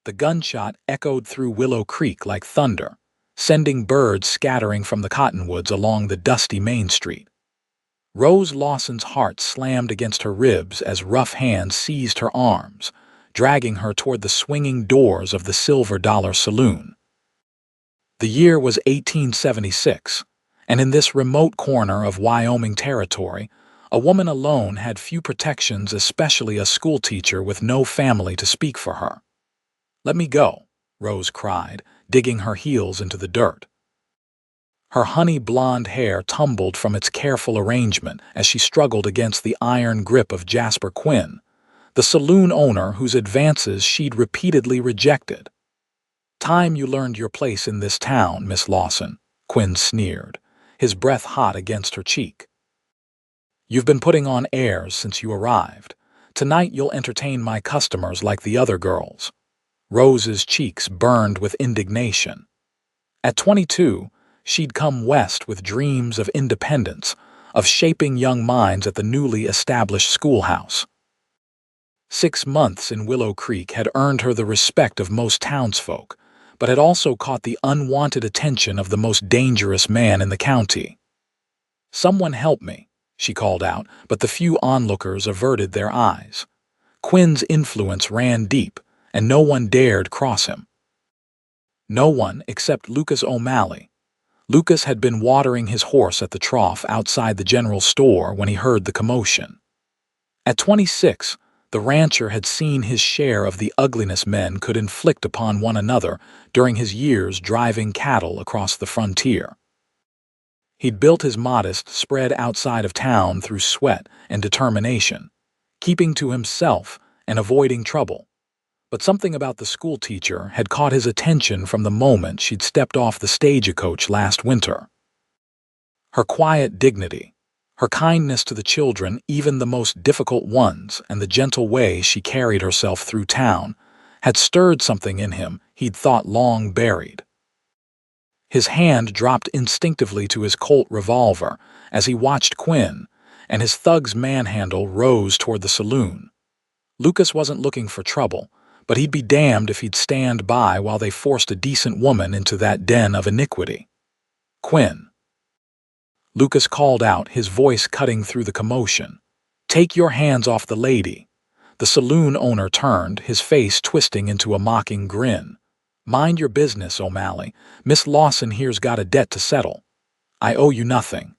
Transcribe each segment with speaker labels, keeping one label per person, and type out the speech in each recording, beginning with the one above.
Speaker 1: The gunshot echoed through Willow Creek like thunder, sending birds scattering from the cottonwoods along the dusty Main Street. Rose Lawson's heart slammed against her ribs as rough hands seized her arms, dragging her toward the swinging doors of the Silver Dollar Saloon. The year was 1876, and in this remote corner of Wyoming territory, a woman alone had few protections, especially a schoolteacher with no family to speak for her. "Let me go," Rose cried, digging her heels into the dirt. Her honey-blonde hair tumbled from its careful arrangement as she struggled against the iron grip of Jasper Quinn, the saloon owner whose advances she'd repeatedly rejected. "Time you learned your place in this town, Miss Lawson," Quinn sneered, his breath hot against her cheek. "You've been putting on airs since you arrived. Tonight you'll entertain my customers like the other girls." Rose's cheeks burned with indignation. At 22, she'd come west with dreams of independence, of shaping young minds at the newly established schoolhouse. 6 months in Willow Creek had earned her the respect of most townsfolk, but had also caught the unwanted attention of the most dangerous man in the county. "Someone help me," she called out, but the few onlookers averted their eyes. Quinn's influence ran deep, and no one dared cross him. No one except Lucas O'Malley. Lucas had been watering his horse at the trough outside the general store when he heard the commotion. At 26, the rancher had seen his share of the ugliness men could inflict upon one another during his years driving cattle across the frontier. He'd built his modest spread outside of town through sweat and determination, keeping to himself and avoiding trouble. But something about the schoolteacher had caught his attention from the moment she'd stepped off the stagecoach last winter. Her quiet dignity, her kindness to the children, even the most difficult ones, and the gentle way she carried herself through town, had stirred something in him he'd thought long buried. His hand dropped instinctively to his Colt revolver as he watched Quinn, and his thug's manhandle rose toward the saloon. Lucas wasn't looking for trouble, but he'd be damned if he'd stand by while they forced a decent woman into that den of iniquity. "Quinn," Lucas called out, his voice cutting through the commotion. "Take your hands off the lady." The saloon owner turned, his face twisting into a mocking grin. "Mind your business, O'Malley. Miss Lawson here's got a debt to settle. I owe you nothing."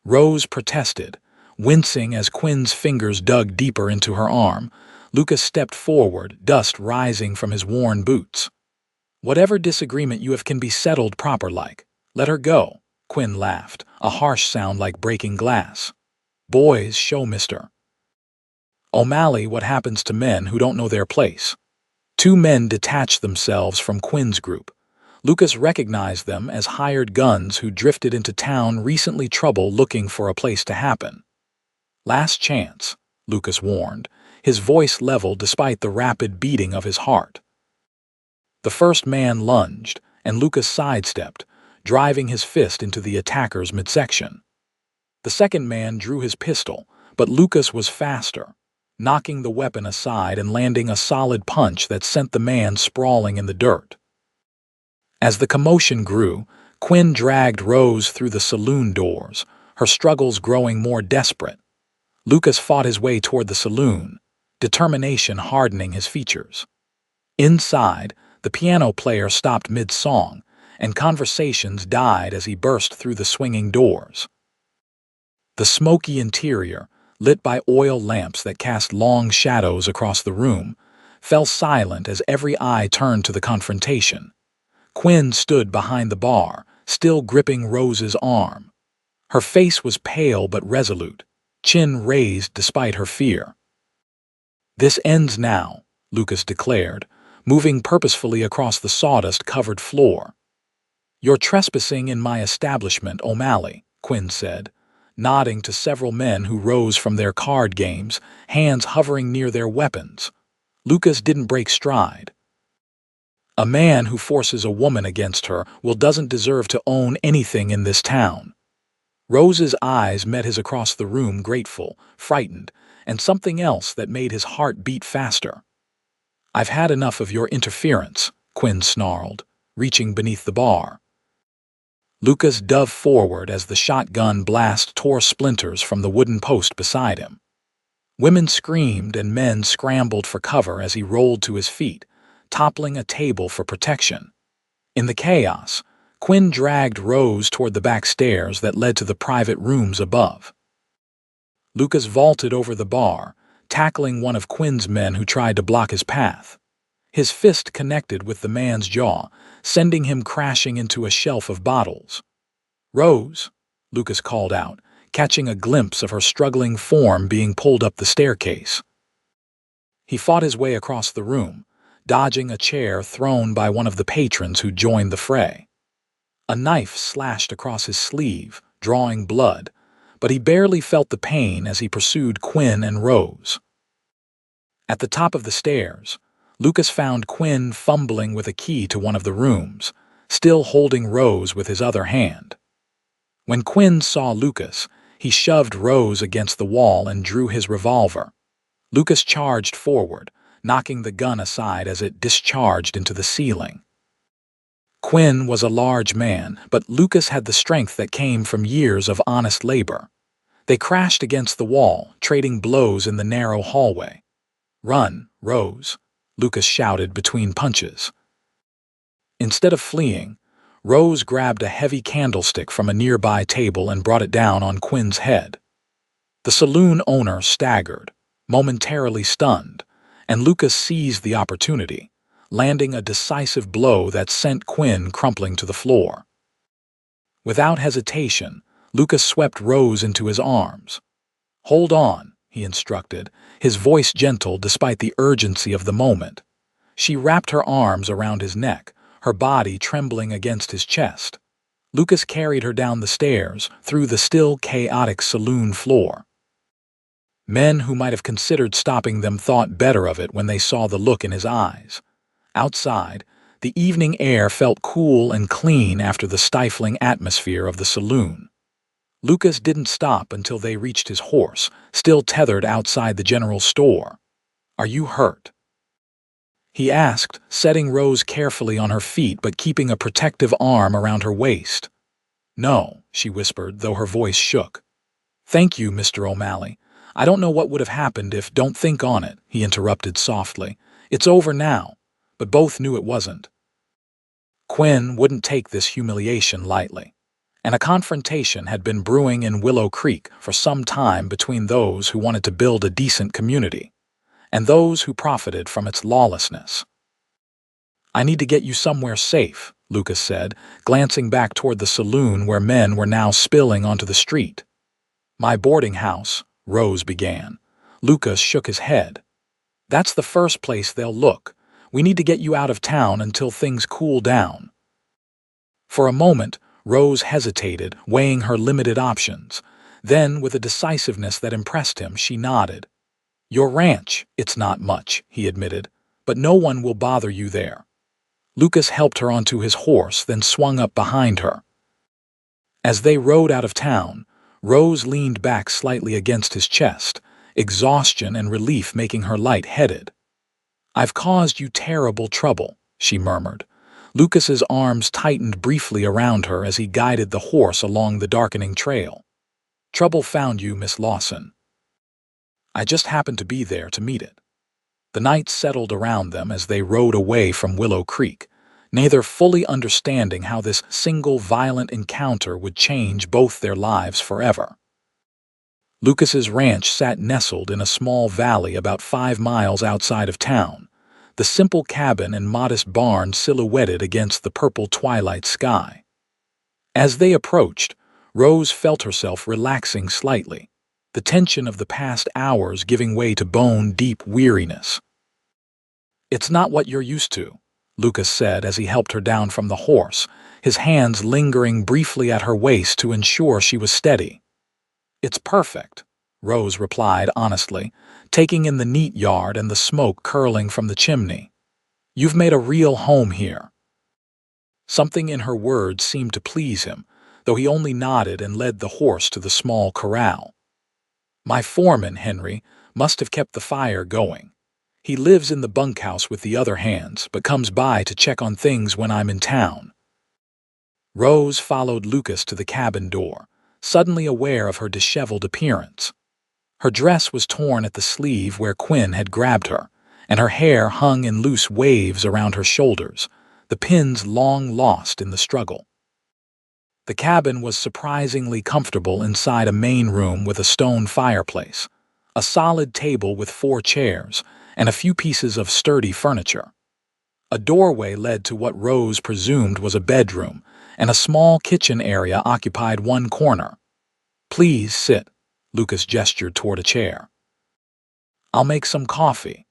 Speaker 1: Rose protested, wincing as Quinn's fingers dug deeper into her arm. Lucas stepped forward, dust rising from his worn boots. "Whatever disagreement you have can be settled proper-like. Let her go," Quinn laughed, a harsh sound like breaking glass. "Boys, show Mr. O'Malley what happens to men who don't know their place." 2 men detached themselves from Quinn's group. Lucas recognized them as hired guns who drifted into town recently trouble looking for a place to happen. "Last chance," Lucas warned, his voice level despite the rapid beating of his heart. The first man lunged, and Lucas sidestepped, driving his fist into the attacker's midsection. The second man drew his pistol, but Lucas was faster, knocking the weapon aside and landing a solid punch that sent the man sprawling in the dirt. As the commotion grew, Quinn dragged Rose through the saloon doors, her struggles growing more desperate. Lucas fought his way toward the saloon, determination hardening his features. Inside, the piano player stopped mid-song, and conversations died as he burst through the swinging doors. The smoky interior, lit by oil lamps that cast long shadows across the room, fell silent as every eye turned to the confrontation. Quinn stood behind the bar, still gripping Rose's arm. Her face was pale but resolute, chin raised despite her fear. "This ends now," Lucas declared, moving purposefully across the sawdust-covered floor. "You're trespassing in my establishment, O'Malley," Quinn said, nodding to several men who rose from their card games, hands hovering near their weapons. Lucas didn't break stride. "A man who forces a woman against her doesn't deserve to own anything in this town." Rose's eyes met his across the room, grateful, frightened, and something else that made his heart beat faster. "I've had enough of your interference," Quinn snarled, reaching beneath the bar. Lucas dove forward as the shotgun blast tore splinters from the wooden post beside him. Women screamed and men scrambled for cover as he rolled to his feet, toppling a table for protection. In the chaos, Quinn dragged Rose toward the back stairs that led to the private rooms above. Lucas vaulted over the bar, tackling one of Quinn's men who tried to block his path. His fist connected with the man's jaw, sending him crashing into a shelf of bottles. "Rose," Lucas called out, catching a glimpse of her struggling form being pulled up the staircase. He fought his way across the room, dodging a chair thrown by one of the patrons who joined the fray. A knife slashed across his sleeve, drawing blood, but he barely felt the pain as he pursued Quinn and Rose. At the top of the stairs, Lucas found Quinn fumbling with a key to one of the rooms, still holding Rose with his other hand. When Quinn saw Lucas, he shoved Rose against the wall and drew his revolver. Lucas charged forward, knocking the gun aside as it discharged into the ceiling. Quinn was a large man, but Lucas had the strength that came from years of honest labor. They crashed against the wall, trading blows in the narrow hallway. "Run, Rose," Lucas shouted between punches. Instead of fleeing, Rose grabbed a heavy candlestick from a nearby table and brought it down on Quinn's head. The saloon owner staggered, momentarily stunned, and Lucas seized the opportunity, landing a decisive blow that sent Quinn crumpling to the floor. Without hesitation, Lucas swept Rose into his arms. "Hold on," he instructed, his voice gentle despite the urgency of the moment. She wrapped her arms around his neck, her body trembling against his chest. Lucas carried her down the stairs, through the still chaotic saloon floor. Men who might have considered stopping them thought better of it when they saw the look in his eyes. Outside, the evening air felt cool and clean after the stifling atmosphere of the saloon. Lucas didn't stop until they reached his horse, still tethered outside the general store. "Are you hurt?" he asked, setting Rose carefully on her feet but keeping a protective arm around her waist. "No," she whispered, though her voice shook. "Thank you, Mr. O'Malley. I don't know what would have happened if—" "Don't think on it," he interrupted softly. "It's over now." But both knew it wasn't. Quinn wouldn't take this humiliation lightly, and a confrontation had been brewing in Willow Creek for some time between those who wanted to build a decent community and those who profited from its lawlessness. "I need to get you somewhere safe," Lucas said, glancing back toward the saloon where men were now spilling onto the street. "My boarding house," Rose began. Lucas shook his head. "That's the first place they'll look. We need to get you out of town until things cool down." For a moment, Rose hesitated, weighing her limited options. Then, with a decisiveness that impressed him, she nodded. "Your ranch, it's not much," he admitted, "but no one will bother you there." Lucas helped her onto his horse, then swung up behind her. As they rode out of town, Rose leaned back slightly against his chest, exhaustion and relief making her light-headed. "I've caused you terrible trouble," she murmured. Lucas's arms tightened briefly around her as he guided the horse along the darkening trail. "Trouble found you, Miss Lawson. I just happened to be there to meet it." The night settled around them as they rode away from Willow Creek, neither fully understanding how this single violent encounter would change both their lives forever. Lucas's ranch sat nestled in a small valley about 5 miles outside of town, the simple cabin and modest barn silhouetted against the purple twilight sky. As they approached, Rose felt herself relaxing slightly, the tension of the past hours giving way to bone-deep weariness. "It's not what you're used to," Lucas said as he helped her down from the horse, his hands lingering briefly at her waist to ensure she was steady. "It's perfect," Rose replied honestly, taking in the neat yard and the smoke curling from the chimney. "You've made a real home here." Something in her words seemed to please him, though he only nodded and led the horse to the small corral. "My foreman, Henry, must have kept the fire going." He lives in the bunkhouse with the other hands, but comes by to check on things when I'm in town. Rose followed Lucas to the cabin door, suddenly aware of her disheveled appearance. Her dress was torn at the sleeve where Quinn had grabbed her, and her hair hung in loose waves around her shoulders, the pins long lost in the struggle. The cabin was surprisingly comfortable inside a main room with a stone fireplace, a solid table with 4 chairs, and a few pieces of sturdy furniture. A doorway led to what Rose presumed was a bedroom, and a small kitchen area occupied one corner. "Please sit," Lucas gestured toward a chair. "I'll make some coffee."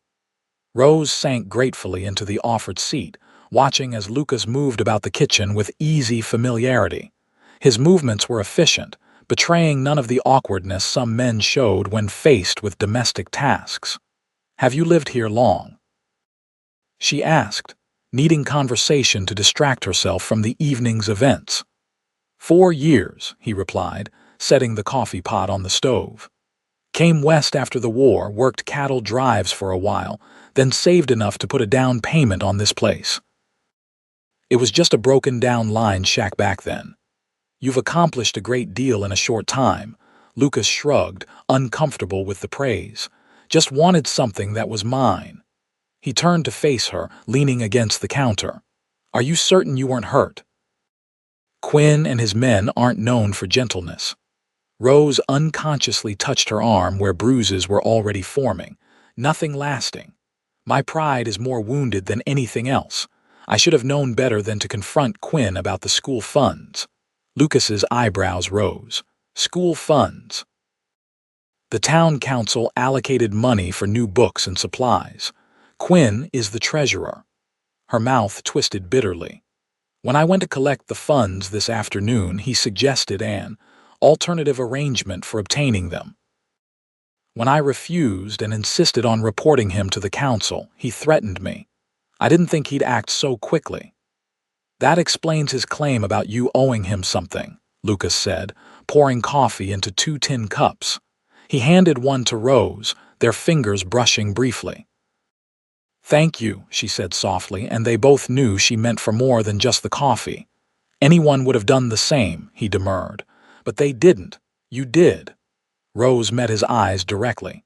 Speaker 1: Rose sank gratefully into the offered seat, watching as Lucas moved about the kitchen with easy familiarity. His movements were efficient, betraying none of the awkwardness some men showed when faced with domestic tasks. "Have you lived here long?" she asked, needing conversation to distract herself from the evening's events. "4 years," he replied, setting the coffee pot on the stove. "Came west after the war, worked cattle drives for a while, then saved enough to put a down payment on this place." "It was just a broken-down line shack back then." "You've accomplished a great deal in a short time." Lucas shrugged, uncomfortable with the praise. "Just wanted something that was mine." He turned to face her, leaning against the counter. "Are you certain you weren't hurt?" "Quinn and his men aren't known for gentleness." Rose unconsciously touched her arm where bruises were already forming. "Nothing lasting. My pride is more wounded than anything else. I should have known better than to confront Quinn about the school funds." Lucas's eyebrows rose. "School funds?" "The town council allocated money for new books and supplies. Quinn is the treasurer." Her mouth twisted bitterly. "When I went to collect the funds this afternoon, he suggested an alternative arrangement for obtaining them. When I refused and insisted on reporting him to the council, he threatened me. I didn't think he'd act so quickly." "That explains his claim about you owing him something," Lucas said, pouring coffee into 2 tin cups. He handed one to Rose, their fingers brushing briefly. "Thank you," she said softly, and they both knew she meant for more than just the coffee. "Anyone would have done the same," he demurred. "But they didn't. You did." Rose met his eyes directly.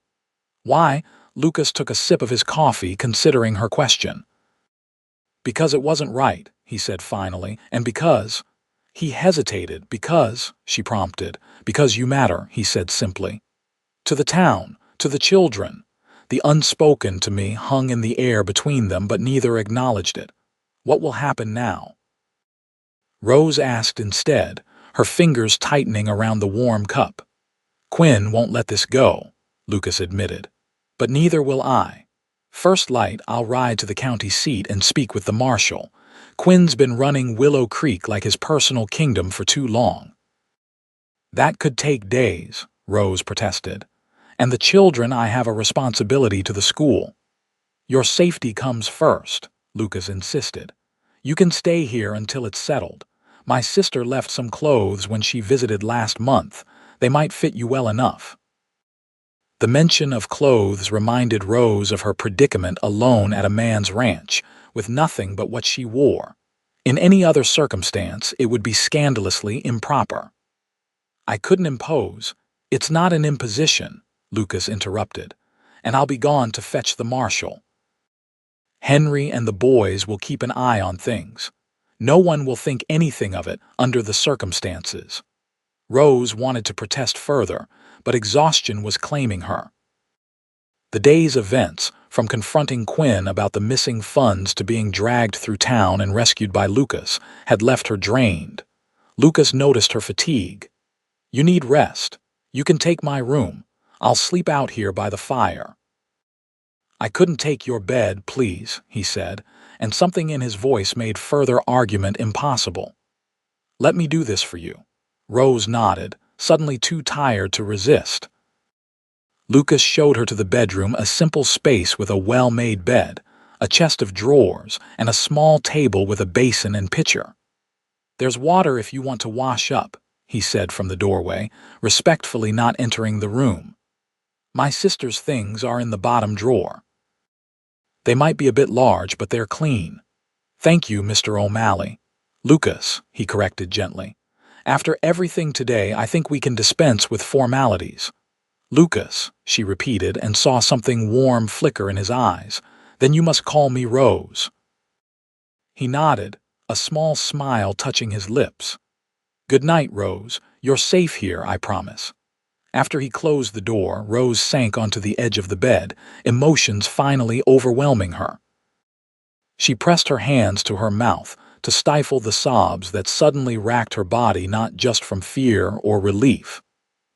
Speaker 1: "Why?" Lucas took a sip of his coffee, considering her question. "Because it wasn't right," he said finally, "and because—" He hesitated. "Because," she prompted. "Because you matter," he said simply. "To the town, to the children." The unspoken to me hung in the air between them, but neither acknowledged it. "What will happen now?" Rose asked instead, her fingers tightening around the warm cup. "Quinn won't let this go," Lucas admitted. "But neither will I. First light, I'll ride to the county seat and speak with the marshal. Quinn's been running Willow Creek like his personal kingdom for too long." "That could take days," Rose protested. "And the children, I have a responsibility to the school." "Your safety comes first," Lucas insisted. "You can stay here until it's settled. My sister left some clothes when she visited last month. They might fit you well enough." The mention of clothes reminded Rose of her predicament alone at a man's ranch, with nothing but what she wore. In any other circumstance, it would be scandalously improper. "I couldn't impose." "It's not an imposition," Lucas interrupted. "And I'll be gone to fetch the marshal. Henry and the boys will keep an eye on things. No one will think anything of it under the circumstances." Rose wanted to protest further, but exhaustion was claiming her. The day's events, from confronting Quinn about the missing funds to being dragged through town and rescued by Lucas, had left her drained. Lucas noticed her fatigue. "You need rest. You can take my room. I'll sleep out here by the fire." "I couldn't take your bed, please," he said, and something in his voice made further argument impossible. "Let me do this for you." Rose nodded, suddenly too tired to resist. Lucas showed her to the bedroom, a simple space with a well-made bed, a chest of drawers, and a small table with a basin and pitcher. "There's water if you want to wash up," he said from the doorway, respectfully not entering the room. "My sister's things are in the bottom drawer." They might be a bit large, but they're clean. Thank you, Mr. O'Malley. Lucas, he corrected gently. After everything today, I think we can dispense with formalities. Lucas, she repeated and saw something warm flicker in his eyes. Then you must call me Rose. He nodded, a small smile touching his lips. Good night, Rose. You're safe here, I promise. After he closed the door, Rose sank onto the edge of the bed, emotions finally overwhelming her. She pressed her hands to her mouth to stifle the sobs that suddenly racked her body, not just from fear or relief,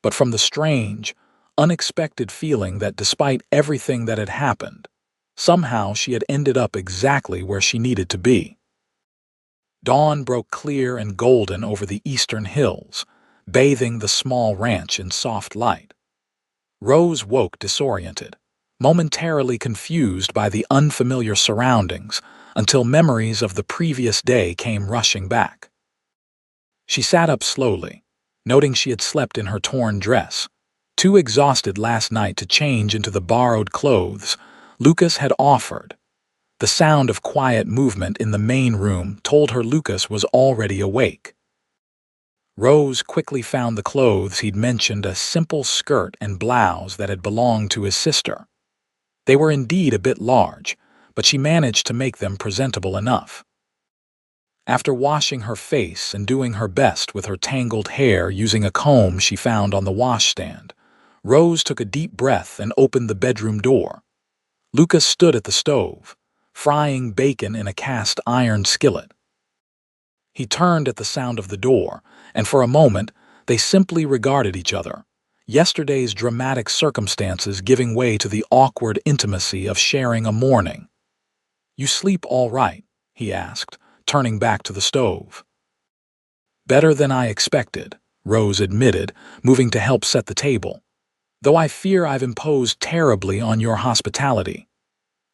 Speaker 1: but from the strange, unexpected feeling that despite everything that had happened, somehow she had ended up exactly where she needed to be. Dawn broke clear and golden over the eastern hills, bathing the small ranch in soft light. Rose woke disoriented, momentarily confused by the unfamiliar surroundings until memories of the previous day came rushing back. She sat up slowly, noting she had slept in her torn dress, too exhausted last night to change into the borrowed clothes Lucas had offered. The sound of quiet movement in the main room told her Lucas was already awake. Rose quickly found the clothes he'd mentioned, a simple skirt and blouse that had belonged to his sister. They were indeed a bit large, but she managed to make them presentable enough. After washing her face and doing her best with her tangled hair using a comb she found on the washstand, Rose took a deep breath and opened the bedroom door. Lucas stood at the stove, frying bacon in a cast iron skillet. He turned at the sound of the door, and for a moment they simply regarded each other, yesterday's dramatic circumstances giving way to the awkward intimacy of sharing a morning. "You sleep all right?" he asked, turning back to the stove. "Better than I expected," Rose admitted, moving to help set the table. "Though I fear I've imposed terribly on your hospitality."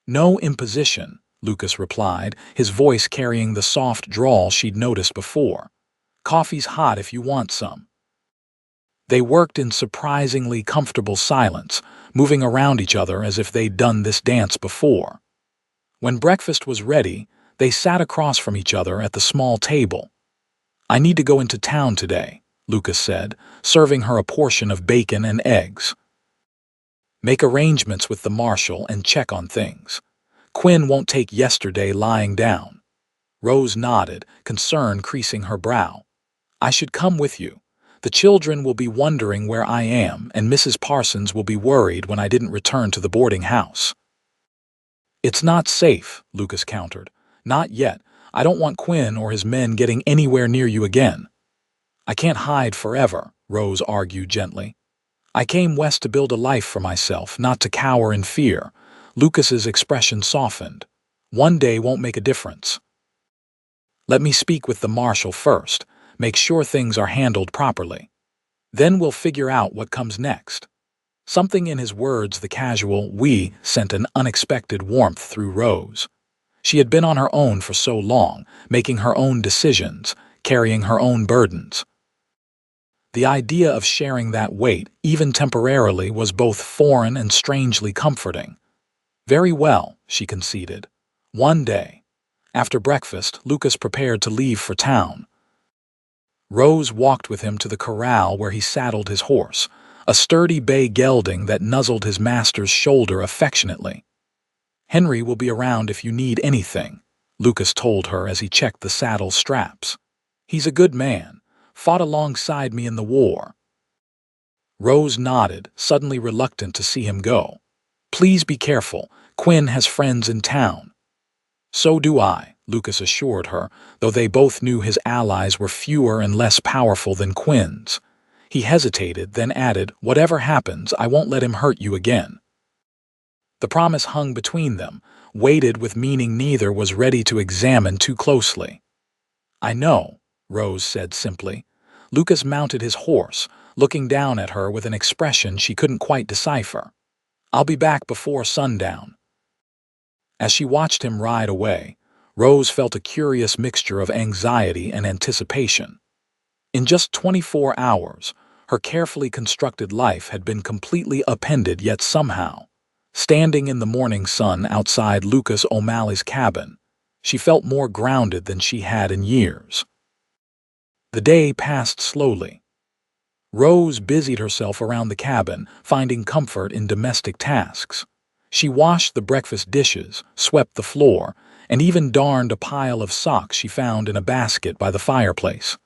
Speaker 1: "No imposition," Lucas replied, his voice carrying the soft drawl she'd noticed before. "Coffee's hot if you want some." They worked in surprisingly comfortable silence, moving around each other as if they'd done this dance before. When breakfast was ready, they sat across from each other at the small table. "I need to go into town today," Lucas said, serving her a portion of bacon and eggs. "Make arrangements with the marshal and check on things. Quinn won't take yesterday lying down." Rose nodded, concern creasing her brow. "I should come with you. The children will be wondering where I am, and Mrs. Parsons will be worried when I didn't return to the boarding house." "It's not safe," Lucas countered. "Not yet. I don't want Quinn or his men getting anywhere near you again." "I can't hide forever," Rose argued gently. "I came west to build a life for myself, not to cower in fear." Lucas's expression softened. "One day won't make a difference. Let me speak with the marshal first, make sure things are handled properly. Then we'll figure out what comes next." Something in his words, the casual "we," sent an unexpected warmth through Rose. She had been on her own for so long, making her own decisions, carrying her own burdens. The idea of sharing that weight, even temporarily, was both foreign and strangely comforting. "Very well," she conceded. "One day." After breakfast, Lucas prepared to leave for town. Rose walked with him to the corral where he saddled his horse, a sturdy bay gelding that nuzzled his master's shoulder affectionately. "Henry will be around if you need anything," Lucas told her as he checked the saddle straps. "He's a good man, fought alongside me in the war." Rose nodded, suddenly reluctant to see him go. "Please be careful. Quinn has friends in town." "So do I," Lucas assured her, though they both knew his allies were fewer and less powerful than Quinn's. He hesitated, then added, "Whatever happens, I won't let him hurt you again." The promise hung between them, weighted with meaning neither was ready to examine too closely. "I know," Rose said simply. Lucas mounted his horse, looking down at her with an expression she couldn't quite decipher. "I'll be back before sundown." As she watched him ride away, Rose felt a curious mixture of anxiety and anticipation. In just 24 hours, her carefully constructed life had been completely upended, yet somehow, Standing in the morning sun outside Lucas O'Malley's cabin, she felt more grounded than she had in years. The day passed slowly. Rose busied herself around the cabin, finding comfort in domestic tasks. She washed the breakfast dishes, swept the floor, and even darned a pile of socks she found in a basket by the fireplace.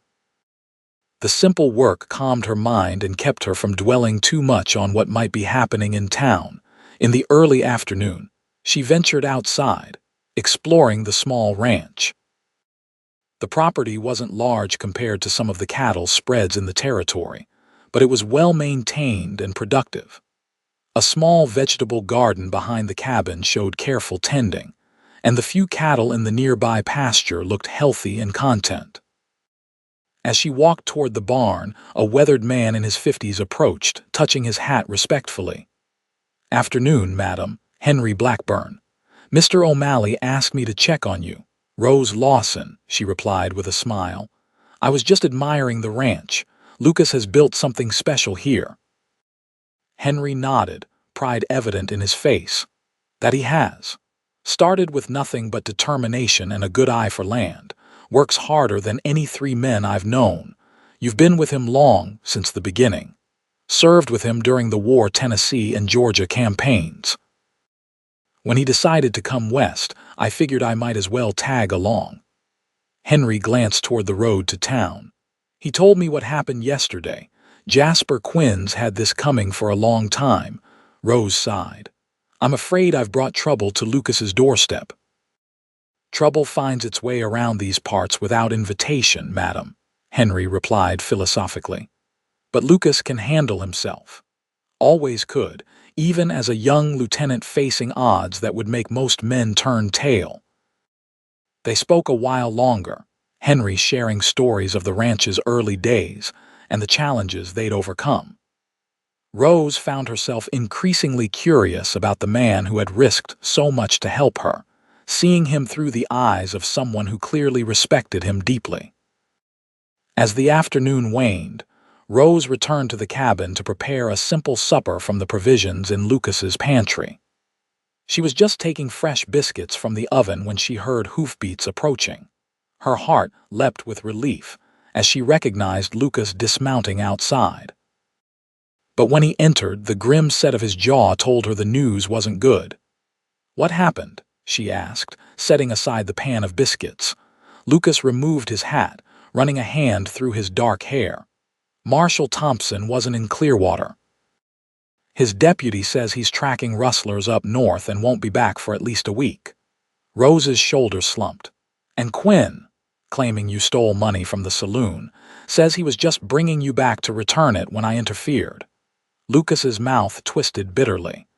Speaker 1: The simple work calmed her mind and kept her from dwelling too much on what might be happening in town. In the early afternoon, she ventured outside, exploring the small ranch. The property wasn't large compared to some of the cattle spreads in the territory, but it was well maintained and productive. A small vegetable garden behind the cabin showed careful tending, and the few cattle in the nearby pasture looked healthy and content. As she walked toward the barn, a weathered man in his 50s approached, touching his hat respectfully. "Afternoon, madam, Henry Blackburn. Mr. O'Malley asked me to check on you." "Rose Lawson," she replied with a smile. "I was just admiring the ranch. Lucas has built something special here." Henry nodded, pride evident in his face. "That he has. Started with nothing but determination and a good eye for land. Works harder than any 3 men I've known. You've been with him long, since the beginning. Served with him during the war Tennessee and Georgia campaigns. When he decided to come west, I figured I might as well tag along." Henry glanced toward the road to town. "He told me what happened yesterday. Jasper Quinn's had this coming for a long time." Rose sighed. "I'm afraid I've brought trouble to Lucas's doorstep." "Trouble finds its way around these parts without invitation, madam," Henry replied philosophically. "But Lucas can handle himself. Always could, even as a young lieutenant facing odds that would make most men turn tail." They spoke a while longer, Henry sharing stories of the ranch's early days and the challenges they'd overcome. Rose found herself increasingly curious about the man who had risked so much to help her, seeing him through the eyes of someone who clearly respected him deeply. As the afternoon waned, Rose returned to the cabin to prepare a simple supper from the provisions in Lucas's pantry. She was just taking fresh biscuits from the oven when she heard hoofbeats approaching. Her heart leapt with relief as she recognized Lucas dismounting outside. But when he entered, the grim set of his jaw told her the news wasn't good. "What happened?" she asked, setting aside the pan of biscuits. Lucas removed his hat, running a hand through his dark hair. "Marshal Thompson wasn't in Clearwater. His deputy says he's tracking rustlers up north and won't be back for at least a week." Rose's shoulders slumped. "And Quinn, claiming you stole money from the saloon, says he was just bringing you back to return it when I interfered." Lucas's mouth twisted bitterly.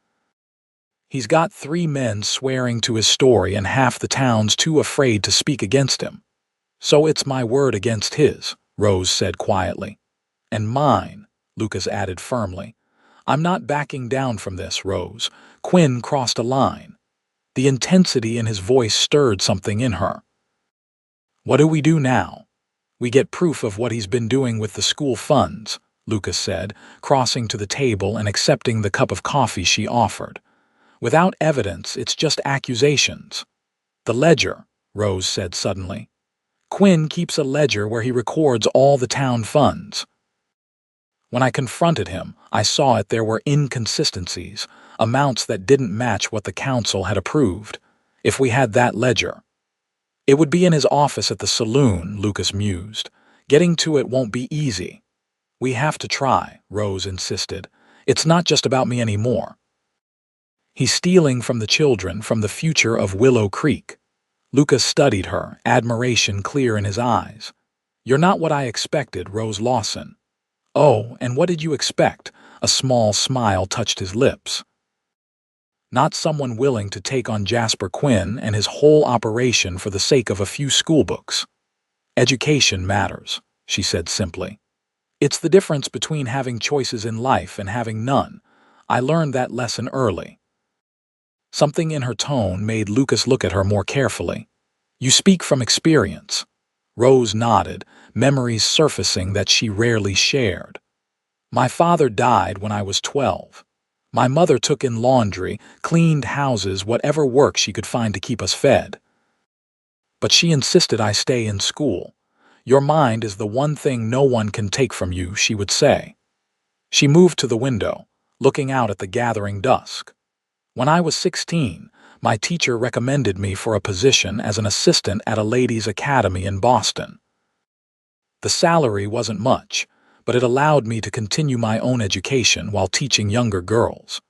Speaker 1: "He's got 3 men swearing to his story and half the town's too afraid to speak against him. So it's my word against his," Rose said quietly. "And mine," Lucas added firmly. "I'm not backing down from this, Rose. Quinn crossed a line." The intensity in his voice stirred something in her. "What do we do now?" "We get proof of what he's been doing with the school funds," Lucas said, crossing to the table and accepting the cup of coffee she offered. "Without evidence, it's just accusations." "The ledger," Rose said suddenly. "Quinn keeps a ledger where he records all the town funds. When I confronted him, I saw there were inconsistencies, amounts that didn't match what the council had approved. If we had that ledger—" "It would be in his office at the saloon," Lucas mused. "Getting to it won't be easy." "We have to try," Rose insisted. "It's not just about me anymore. He's stealing from the children, from the future of Willow Creek." Lucas studied her, admiration clear in his eyes. "You're not what I expected, Rose Lawson." "Oh, and what did you expect?" A small smile touched his lips. "Not someone willing to take on Jasper Quinn and his whole operation for the sake of a few schoolbooks." "Education matters," she said simply. "It's the difference between having choices in life and having none. I learned that lesson early." Something in her tone made Lucas look at her more carefully. "You speak from experience." Rose nodded, memories surfacing that she rarely shared. "My father died when I was 12. My mother took in laundry, cleaned houses, whatever work she could find to keep us fed. But she insisted I stay in school. Your mind is the one thing no one can take from you, she would say. She moved to the window, looking out at the gathering dusk. When I was 16, my teacher recommended me for a position as an assistant at a ladies' academy in Boston. The salary wasn't much, but it allowed me to continue my own education while teaching younger girls.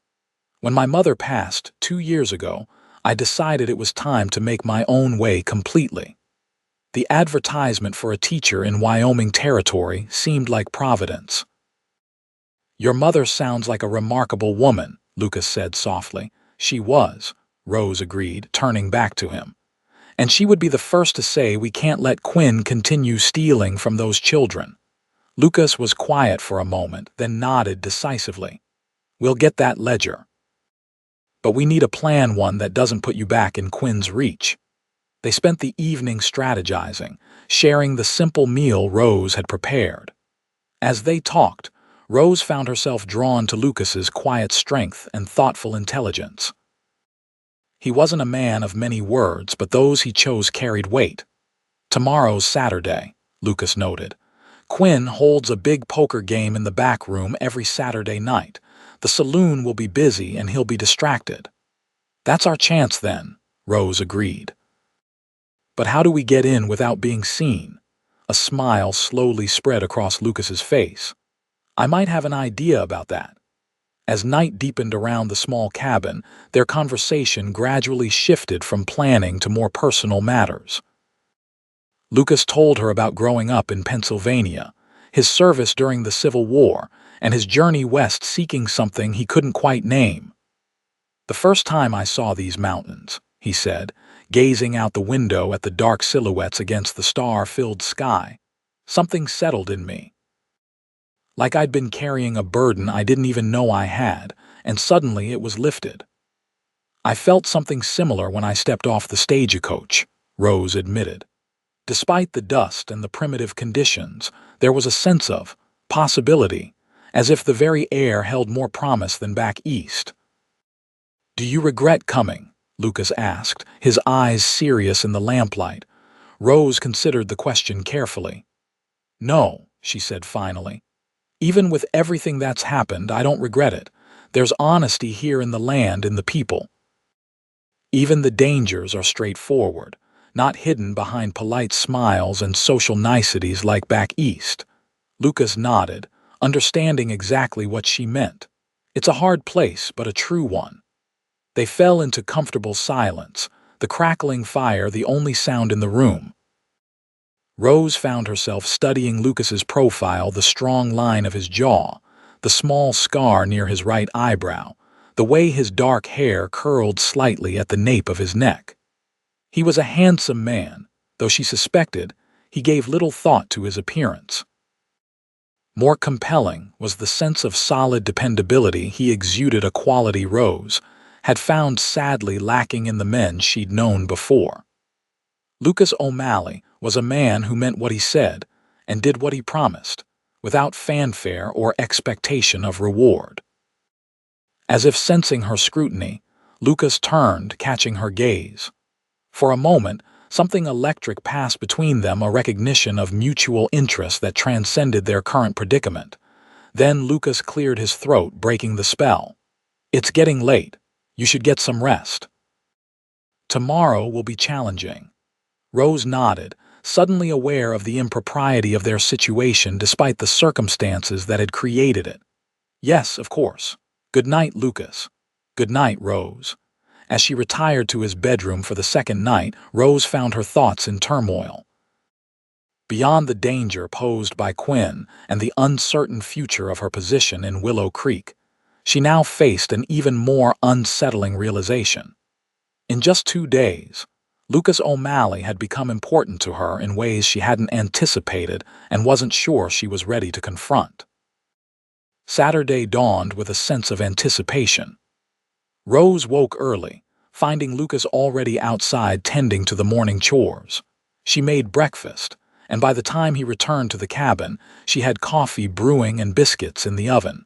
Speaker 1: When my mother passed 2 years ago, I decided it was time to make my own way completely. The advertisement for a teacher in Wyoming Territory seemed like providence. Your mother sounds like a remarkable woman, Lucas said softly. She was, Rose agreed, turning back to him. And she would be the first to say we can't let Quinn continue stealing from those children. Lucas was quiet for a moment, then nodded decisively. We'll get that ledger. But we need a plan, one that doesn't put you back in Quinn's reach. They spent the evening strategizing, sharing the simple meal Rose had prepared. As they talked, Rose found herself drawn to Lucas's quiet strength and thoughtful intelligence. He wasn't a man of many words, but those he chose carried weight. Tomorrow's Saturday, Lucas noted. Quinn holds a big poker game in the back room every Saturday night. The saloon will be busy and he'll be distracted. That's our chance then, Rose agreed. But how do we get in without being seen? A smile slowly spread across Lucas's face. I might have an idea about that. As night deepened around the small cabin, their conversation gradually shifted from planning to more personal matters. Lucas told her about growing up in Pennsylvania, his service during the Civil War, and his journey west seeking something he couldn't quite name. The first time I saw these mountains, he said, gazing out the window at the dark silhouettes against the star-filled sky, something settled in me. Like I'd been carrying a burden I didn't even know I had, and suddenly it was lifted. I felt something similar when I stepped off the stagecoach, Rose admitted. Despite the dust and the primitive conditions, there was a sense of possibility, as if the very air held more promise than back east. Do you regret coming? Lucas asked, his eyes serious in the lamplight. Rose considered the question carefully. No, she said finally. Even with everything that's happened, I don't regret it. There's honesty here in the land and the people. Even the dangers are straightforward, not hidden behind polite smiles and social niceties like back east. Lucas nodded, understanding exactly what she meant. It's a hard place, but a true one. They fell into comfortable silence, the crackling fire the only sound in the room. Rose found herself studying Lucas's profile, the strong line of his jaw, the small scar near his right eyebrow, the way his dark hair curled slightly at the nape of his neck. He was a handsome man, though she suspected he gave little thought to his appearance. More compelling was the sense of solid dependability he exuded, a quality Rose had found sadly lacking in the men she'd known before. Lucas O'Malley was a man who meant what he said and did what he promised, without fanfare or expectation of reward. As if sensing her scrutiny, Lucas turned, catching her gaze. For a moment, something electric passed between them, a recognition of mutual interest that transcended their current predicament. Then Lucas cleared his throat, breaking the spell. It's getting late. You should get some rest. Tomorrow will be challenging. Rose nodded, suddenly aware of the impropriety of their situation despite the circumstances that had created it. Yes, of course. Good night, Lucas. Good night, Rose. As she retired to his bedroom for the second night, Rose found her thoughts in turmoil. Beyond the danger posed by Quinn and the uncertain future of her position in Willow Creek, she now faced an even more unsettling realization. In just 2 days, Lucas O'Malley had become important to her in ways she hadn't anticipated and wasn't sure she was ready to confront. Saturday dawned with a sense of anticipation. Rose woke early, finding Lucas already outside tending to the morning chores. She made breakfast, and by the time he returned to the cabin, she had coffee brewing and biscuits in the oven.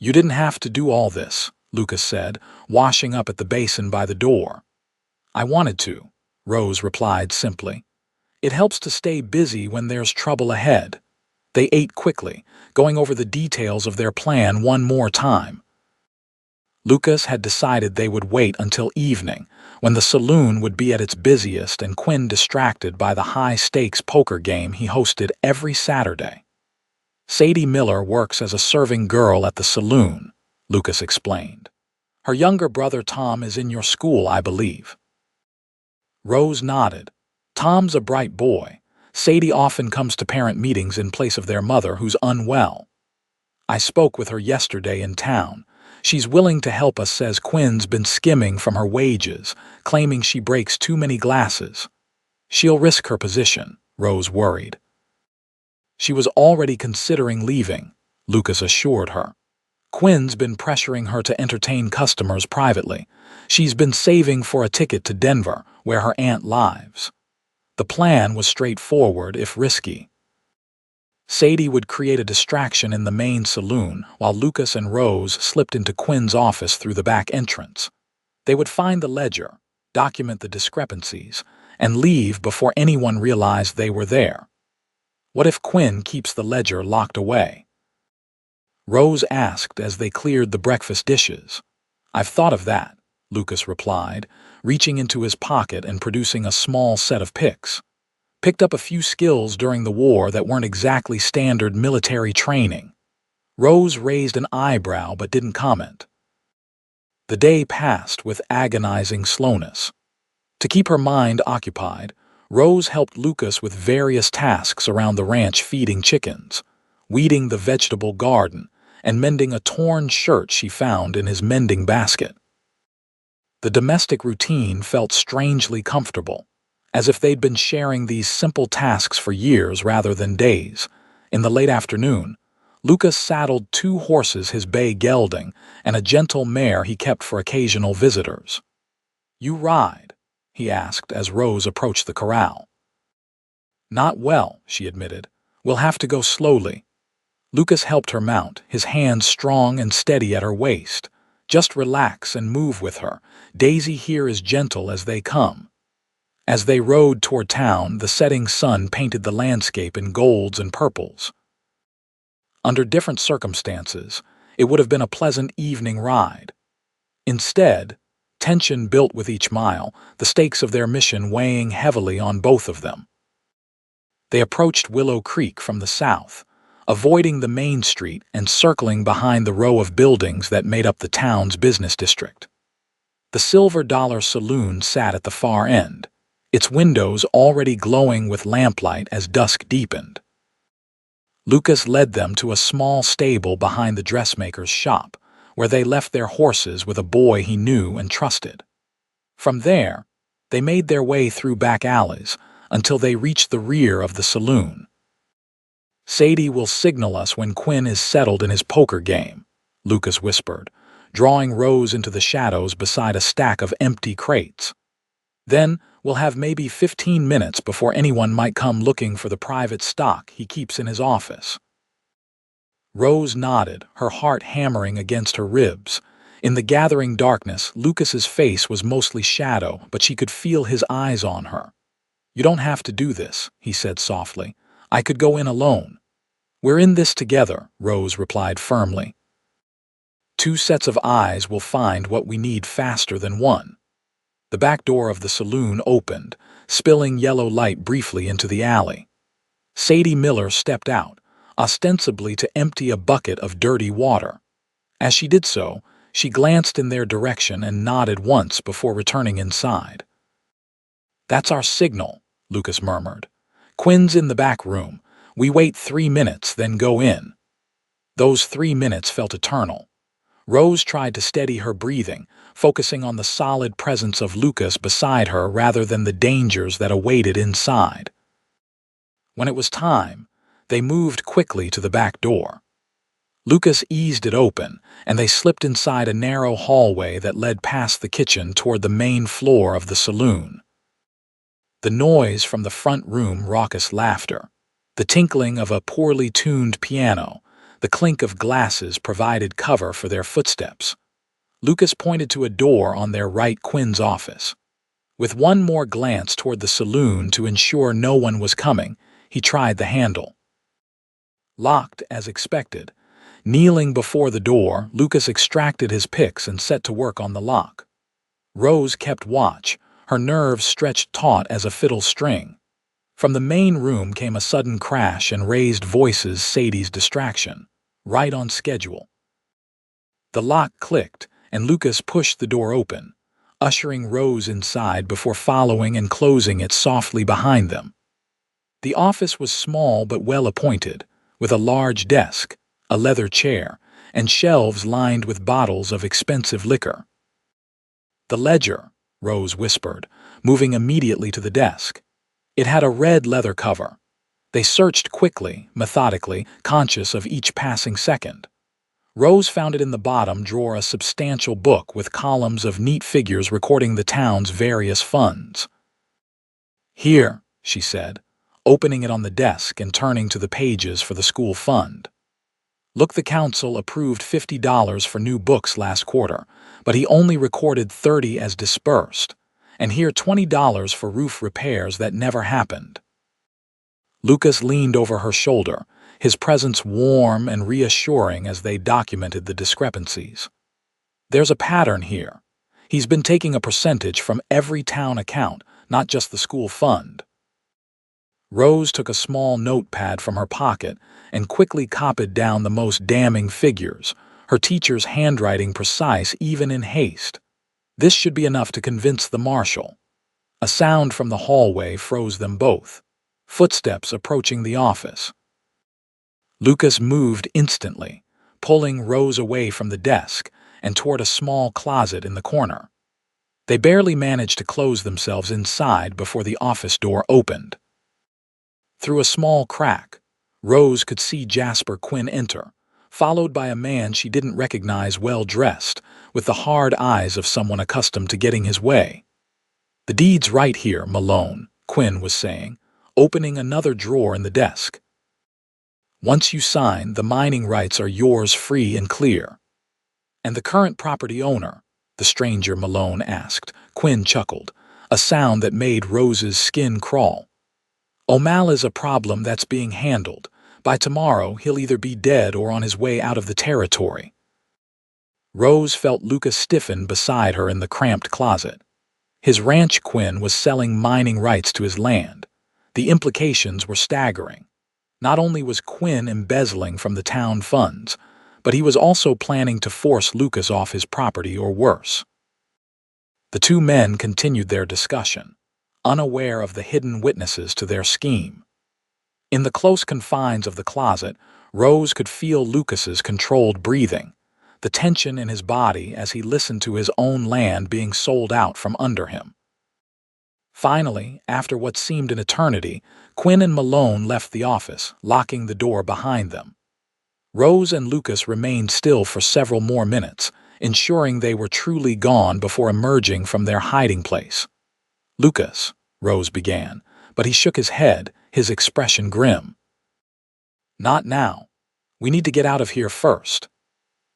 Speaker 1: You didn't have to do all this, Lucas said, washing up at the basin by the door. I wanted to, Rose replied simply. It helps to stay busy when there's trouble ahead. They ate quickly, going over the details of their plan one more time. Lucas had decided they would wait until evening, when the saloon would be at its busiest and Quinn distracted by the high-stakes poker game he hosted every Saturday. Sadie Miller works as a serving girl at the saloon, Lucas explained. Her younger brother Tom is in your school, I believe. Rose nodded. Tom's a bright boy. Sadie often comes to parent meetings in place of their mother, who's unwell. I spoke with her yesterday in town. She's willing to help us, says Quinn's been skimming from her wages, claiming she breaks too many glasses. She'll risk her position, Rose worried. She was already considering leaving, Lucas assured her. Quinn's been pressuring her to entertain customers privately. She's been saving for a ticket to Denver, where her aunt lives. The plan was straightforward, if risky. Sadie would create a distraction in the main saloon while Lucas and Rose slipped into Quinn's office through the back entrance. They would find the ledger, document the discrepancies, and leave before anyone realized they were there. What if Quinn keeps the ledger locked away? Rose asked as they cleared the breakfast dishes. I've thought of that, Lucas replied, reaching into his pocket and producing a small set of pics. Picked up a few skills during the war that weren't exactly standard military training. Rose raised an eyebrow but didn't comment. The day passed with agonizing slowness. To keep her mind occupied, Rose helped Lucas with various tasks around the ranch, feeding chickens, weeding the vegetable garden, and mending a torn shirt she found in his mending basket. The domestic routine felt strangely comfortable, as if they'd been sharing these simple tasks for years rather than days. In the late afternoon, Lucas saddled 2 horses, his bay gelding, and a gentle mare he kept for occasional visitors. You ride? He asked as Rose approached the corral. Not well, she admitted. We'll have to go slowly. Lucas helped her mount, his hands strong and steady at her waist. Just relax and move with her. Daisy here is gentle as they come. As they rode toward town, the setting sun painted the landscape in golds and purples. Under different circumstances, it would have been a pleasant evening ride. Instead, tension built with each mile, the stakes of their mission weighing heavily on both of them. They approached Willow Creek from the south, avoiding the main street and circling behind the row of buildings that made up the town's business district. The Silver Dollar Saloon sat at the far end, its windows already glowing with lamplight as dusk deepened. Lucas led them to a small stable behind the dressmaker's shop, where they left their horses with a boy he knew and trusted. From there, they made their way through back alleys until they reached the rear of the saloon. Sadie will signal us when Quinn is settled in his poker game, Lucas whispered, drawing Rose into the shadows beside a stack of empty crates. Then we'll have maybe 15 minutes before anyone might come looking for the private stock he keeps in his office. Rose nodded, her heart hammering against her ribs. In the gathering darkness, Lucas's face was mostly shadow, but she could feel his eyes on her. You don't have to do this, he said softly. I could go in alone. We're in this together, Rose replied firmly. 2 sets of eyes will find what we need faster than one. The back door of the saloon opened, spilling yellow light briefly into the alley. Sadie Miller stepped out, ostensibly to empty a bucket of dirty water. As she did so, she glanced in their direction and nodded once before returning inside. That's our signal, Lucas murmured. Quinn's in the back room. We wait 3 minutes, then go in. Those 3 minutes felt eternal. Rose tried to steady her breathing, focusing on the solid presence of Lucas beside her rather than the dangers that awaited inside. When it was time, they moved quickly to the back door. Lucas eased it open, and they slipped inside a narrow hallway that led past the kitchen toward the main floor of the saloon. The noise from the front room, raucous laughter, the tinkling of a poorly tuned piano, The clink of glasses provided cover for their footsteps. Lucas pointed to a door on their right, Quinn's office. With one more glance toward the saloon to ensure no one was coming, he tried the handle. Locked as expected. Kneeling before the door, Lucas extracted his picks and set to work on the lock. Rose kept watch, her nerves stretched taut as a fiddle string. From the main room came a sudden crash and raised voices, Sadie's distraction. Right on schedule. The lock clicked, and Lucas pushed the door open, ushering Rose inside before following and closing it softly behind them. The office was small but well-appointed, with a large desk, a leather chair, and shelves lined with bottles of expensive liquor. "The ledger," Rose whispered, moving immediately to the desk. It had a red leather cover. They searched quickly, methodically, conscious of each passing second. Rose found it in the bottom drawer, a substantial book with columns of neat figures recording the town's various funds. "Here," she said, opening it on the desk and turning to the pages for the school fund. "Look, the council approved $50 for new books last quarter, but he only recorded 30 as disbursed, and here $20 for roof repairs that never happened." Lucas leaned over her shoulder, his presence warm and reassuring as they documented the discrepancies. "There's a pattern here. He's been taking a percentage from every town account, not just the school fund." Rose took a small notepad from her pocket and quickly copied down the most damning figures, her teacher's handwriting precise even in haste. This should be enough to convince the marshal. A sound from the hallway froze them both. Footsteps approaching the office. Lucas moved instantly, pulling Rose away from the desk and toward a small closet in the corner. They barely managed to close themselves inside before the office door opened. Through a small crack, Rose could see Jasper Quinn enter, followed by a man she didn't recognize, well-dressed, with the hard eyes of someone accustomed to getting his way. "The deed's right here, Malone," Quinn was saying, opening another drawer in the desk. "Once you sign, the mining rights are yours free and clear." "And the current property owner?" the stranger Malone asked. Quinn chuckled, a sound that made Rose's skin crawl. "O'Mal is a problem that's being handled. By tomorrow, he'll either be dead or on his way out of the territory." Rose felt Lucas stiffen beside her in the cramped closet. His ranch, Quinn was selling mining rights to his land. The implications were staggering. Not only was Quinn embezzling from the town funds, but he was also planning to force Lucas off his property or worse. The two men continued their discussion, unaware of the hidden witnesses to their scheme. In the close confines of the closet, Rose could feel Lucas's controlled breathing, the tension in his body as he listened to his own land being sold out from under him. Finally, after what seemed an eternity, Quinn and Malone left the office, locking the door behind them. Rose and Lucas remained still for several more minutes, ensuring they were truly gone before emerging from their hiding place. "Lucas," Rose began, but he shook his head, his expression grim. "Not now. We need to get out of here first."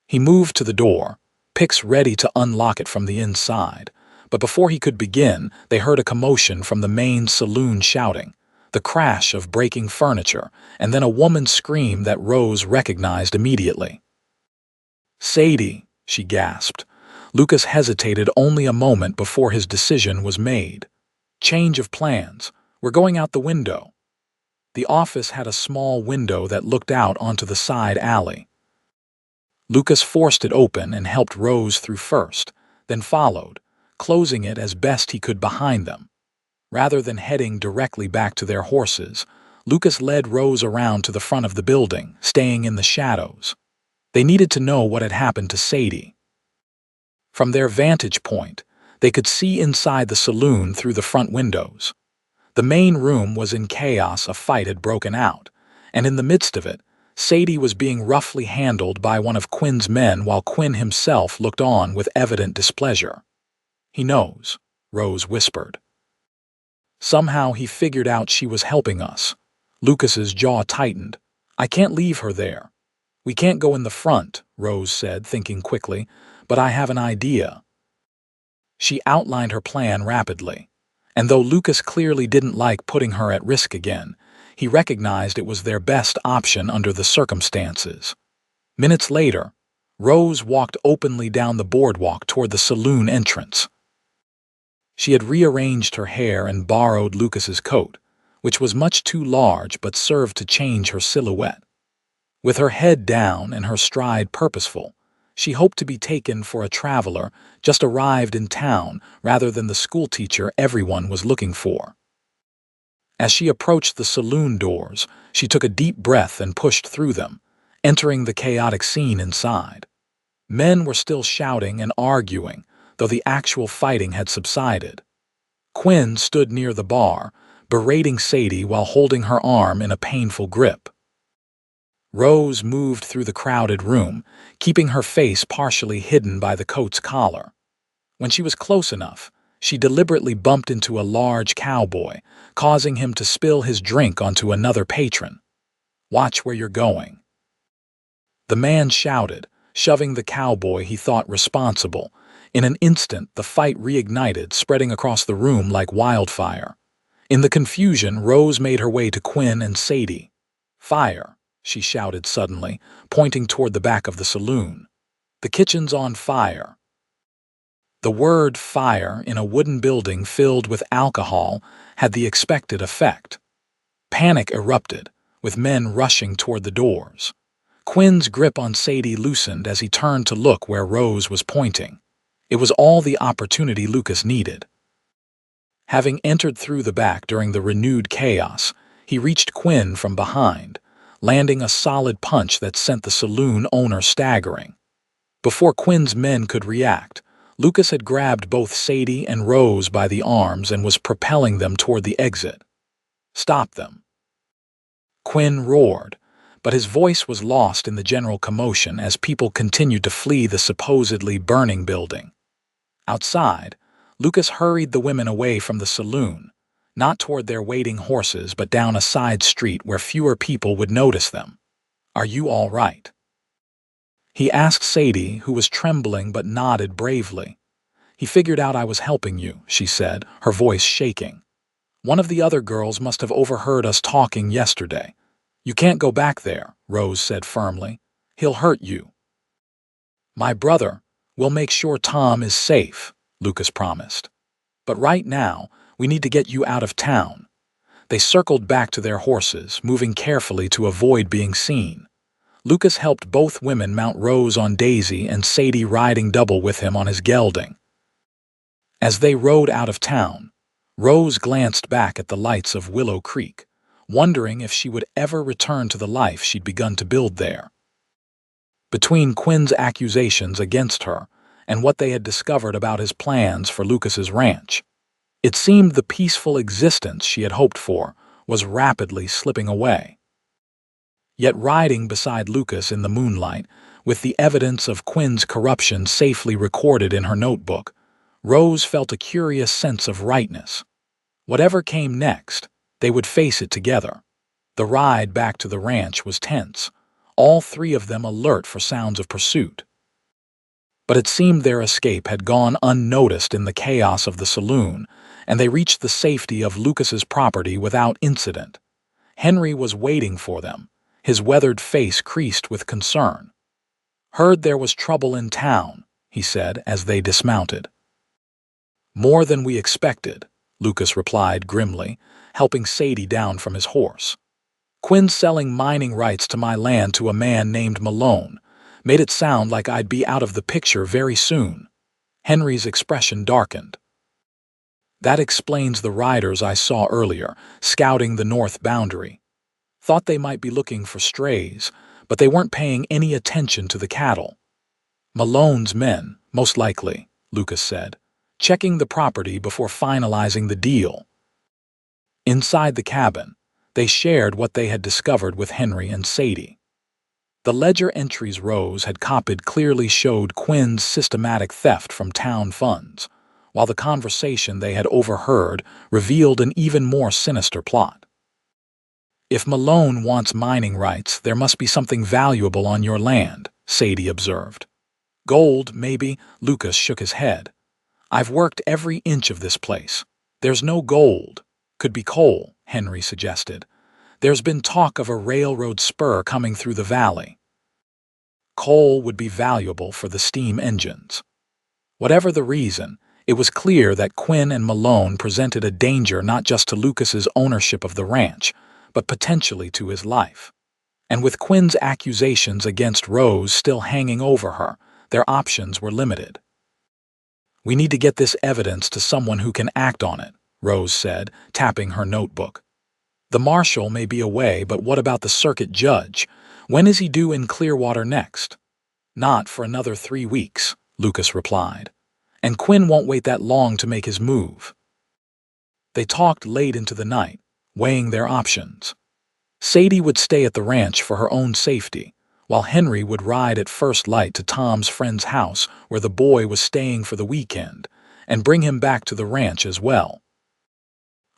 Speaker 1: He moved to the door, picks ready to unlock it from the inside, but before he could begin, they heard a commotion from the main saloon, shouting, the crash of breaking furniture, and then a woman's scream that Rose recognized immediately. "Sadie," she gasped. Lucas hesitated only a moment before his decision was made. "Change of plans. We're going out the window." The office had a small window that looked out onto the side alley. Lucas forced it open and helped Rose through first, then followed, closing it as best he could behind them. Rather than heading directly back to their horses, Lucas led Rose around to the front of the building, staying in the shadows. They needed to know what had happened to Sadie. From their vantage point, they could see inside the saloon through the front windows. The main room was in chaos. A fight had broken out, and in the midst of it, Sadie was being roughly handled by one of Quinn's men while Quinn himself looked on with evident displeasure. "He knows," Rose whispered. "Somehow he figured out she was helping us." Lucas's jaw tightened. "I can't leave her there." "We can't go in the front," Rose said, thinking quickly, "but I have an idea." She outlined her plan rapidly, and though Lucas clearly didn't like putting her at risk again, he recognized it was their best option under the circumstances. Minutes later, Rose walked openly down the boardwalk toward the saloon entrance. She had rearranged her hair and borrowed Lucas's coat, which was much too large but served to change her silhouette. With her head down and her stride purposeful, she hoped to be taken for a traveler just arrived in town rather than the schoolteacher everyone was looking for. As she approached the saloon doors, she took a deep breath and pushed through them, entering the chaotic scene inside. Men were still shouting and arguing, though the actual fighting had subsided. Quinn stood near the bar, berating Sadie while holding her arm in a painful grip. Rose moved through the crowded room, keeping her face partially hidden by the coat's collar. When she was close enough, she deliberately bumped into a large cowboy, causing him to spill his drink onto another patron. "Watch where you're going." The man shouted, shoving the cowboy he thought responsible. In an instant, the fight reignited, spreading across the room like wildfire. In the confusion, Rose made her way to Quinn and Sadie. "Fire," she shouted suddenly, pointing toward the back of the saloon. "The kitchen's on fire." The word fire in a wooden building filled with alcohol had the expected effect. Panic erupted, with men rushing toward the doors. Quinn's grip on Sadie loosened as he turned to look where Rose was pointing. It was all the opportunity Lucas needed. Having entered through the back during the renewed chaos, he reached Quinn from behind, landing a solid punch that sent the saloon owner staggering. Before Quinn's men could react, Lucas had grabbed both Sadie and Rose by the arms and was propelling them toward the exit. "Stop them!" Quinn roared, but his voice was lost in the general commotion as people continued to flee the supposedly burning building. Outside, Lucas hurried the women away from the saloon, not toward their waiting horses but down a side street where fewer people would notice them. "Are you all right?" He asked Sadie, who was trembling but nodded bravely. "He figured out I was helping you," she said, her voice shaking. "One of the other girls must have overheard us talking yesterday." "You can't go back there," Rose said firmly. "He'll hurt you." "My brother, we'll make sure Tom is safe," Lucas promised. "But right now, we need to get you out of town." They circled back to their horses, moving carefully to avoid being seen. Lucas helped both women mount Rose on Daisy and Sadie riding double with him on his gelding. As they rode out of town, Rose glanced back at the lights of Willow Creek, wondering if she would ever return to the life she'd begun to build there. Between Quinn's accusations against her and what they had discovered about his plans for Lucas's ranch, it seemed the peaceful existence she had hoped for was rapidly slipping away. Yet riding beside Lucas in the moonlight, with the evidence of Quinn's corruption safely recorded in her notebook, Rose felt a curious sense of rightness. Whatever came next, they would face it together. The ride back to the ranch was tense, all three of them alert for sounds of pursuit. But it seemed their escape had gone unnoticed in the chaos of the saloon, and they reached the safety of Lucas's property without incident. Henry was waiting for them, his weathered face creased with concern. "Heard there was trouble in town," he said as they dismounted. "More than we expected," Lucas replied grimly, helping Sadie down from his horse. "Quinn's selling mining rights to my land to a man named Malone. Made it sound like I'd be out of the picture very soon." Henry's expression darkened. "That explains the riders I saw earlier, scouting the north boundary. Thought they might be looking for strays, but they weren't paying any attention to the cattle." "Malone's men, most likely," Lucas said, checking the property before finalizing the deal. Inside the cabin, they shared what they had discovered with Henry and Sadie. The ledger entries Rose had copied clearly showed Quinn's systematic theft from town funds, while the conversation they had overheard revealed an even more sinister plot. If Malone wants mining rights, there must be something valuable on your land, Sadie observed. Gold, maybe, Lucas shook his head. I've worked every inch of this place. There's no gold. Could be coal, Henry suggested. There's been talk of a railroad spur coming through the valley. Coal would be valuable for the steam engines. Whatever the reason, it was clear that Quinn and Malone presented a danger not just to Lucas's ownership of the ranch, but potentially to his life. And with Quinn's accusations against Rose still hanging over her, their options were limited. We need to get this evidence to someone who can act on it, Rose said, tapping her notebook. The marshal may be away, but what about the circuit judge? When is he due in Clearwater next? Not for another 3 weeks, Lucas replied. And Quinn won't wait that long to make his move. They talked late into the night, weighing their options. Sadie would stay at the ranch for her own safety, while Henry would ride at first light to Tom's friend's house where the boy was staying for the weekend, and bring him back to the ranch as well.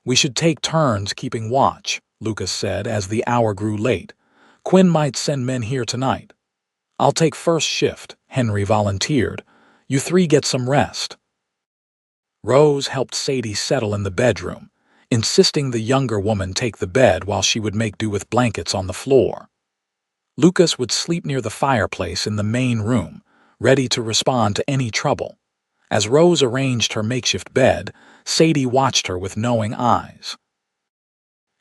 Speaker 1: We should take turns keeping watch, Lucas said as the hour grew late. Quinn might send men here tonight. I'll take first shift, Henry volunteered. You three get some rest. Rose helped Sadie settle in the bedroom, insisting the younger woman take the bed while she would make do with blankets on the floor. Lucas would sleep near the fireplace in the main room, ready to respond to any trouble. As Rose arranged her makeshift bed, Sadie watched her with knowing eyes.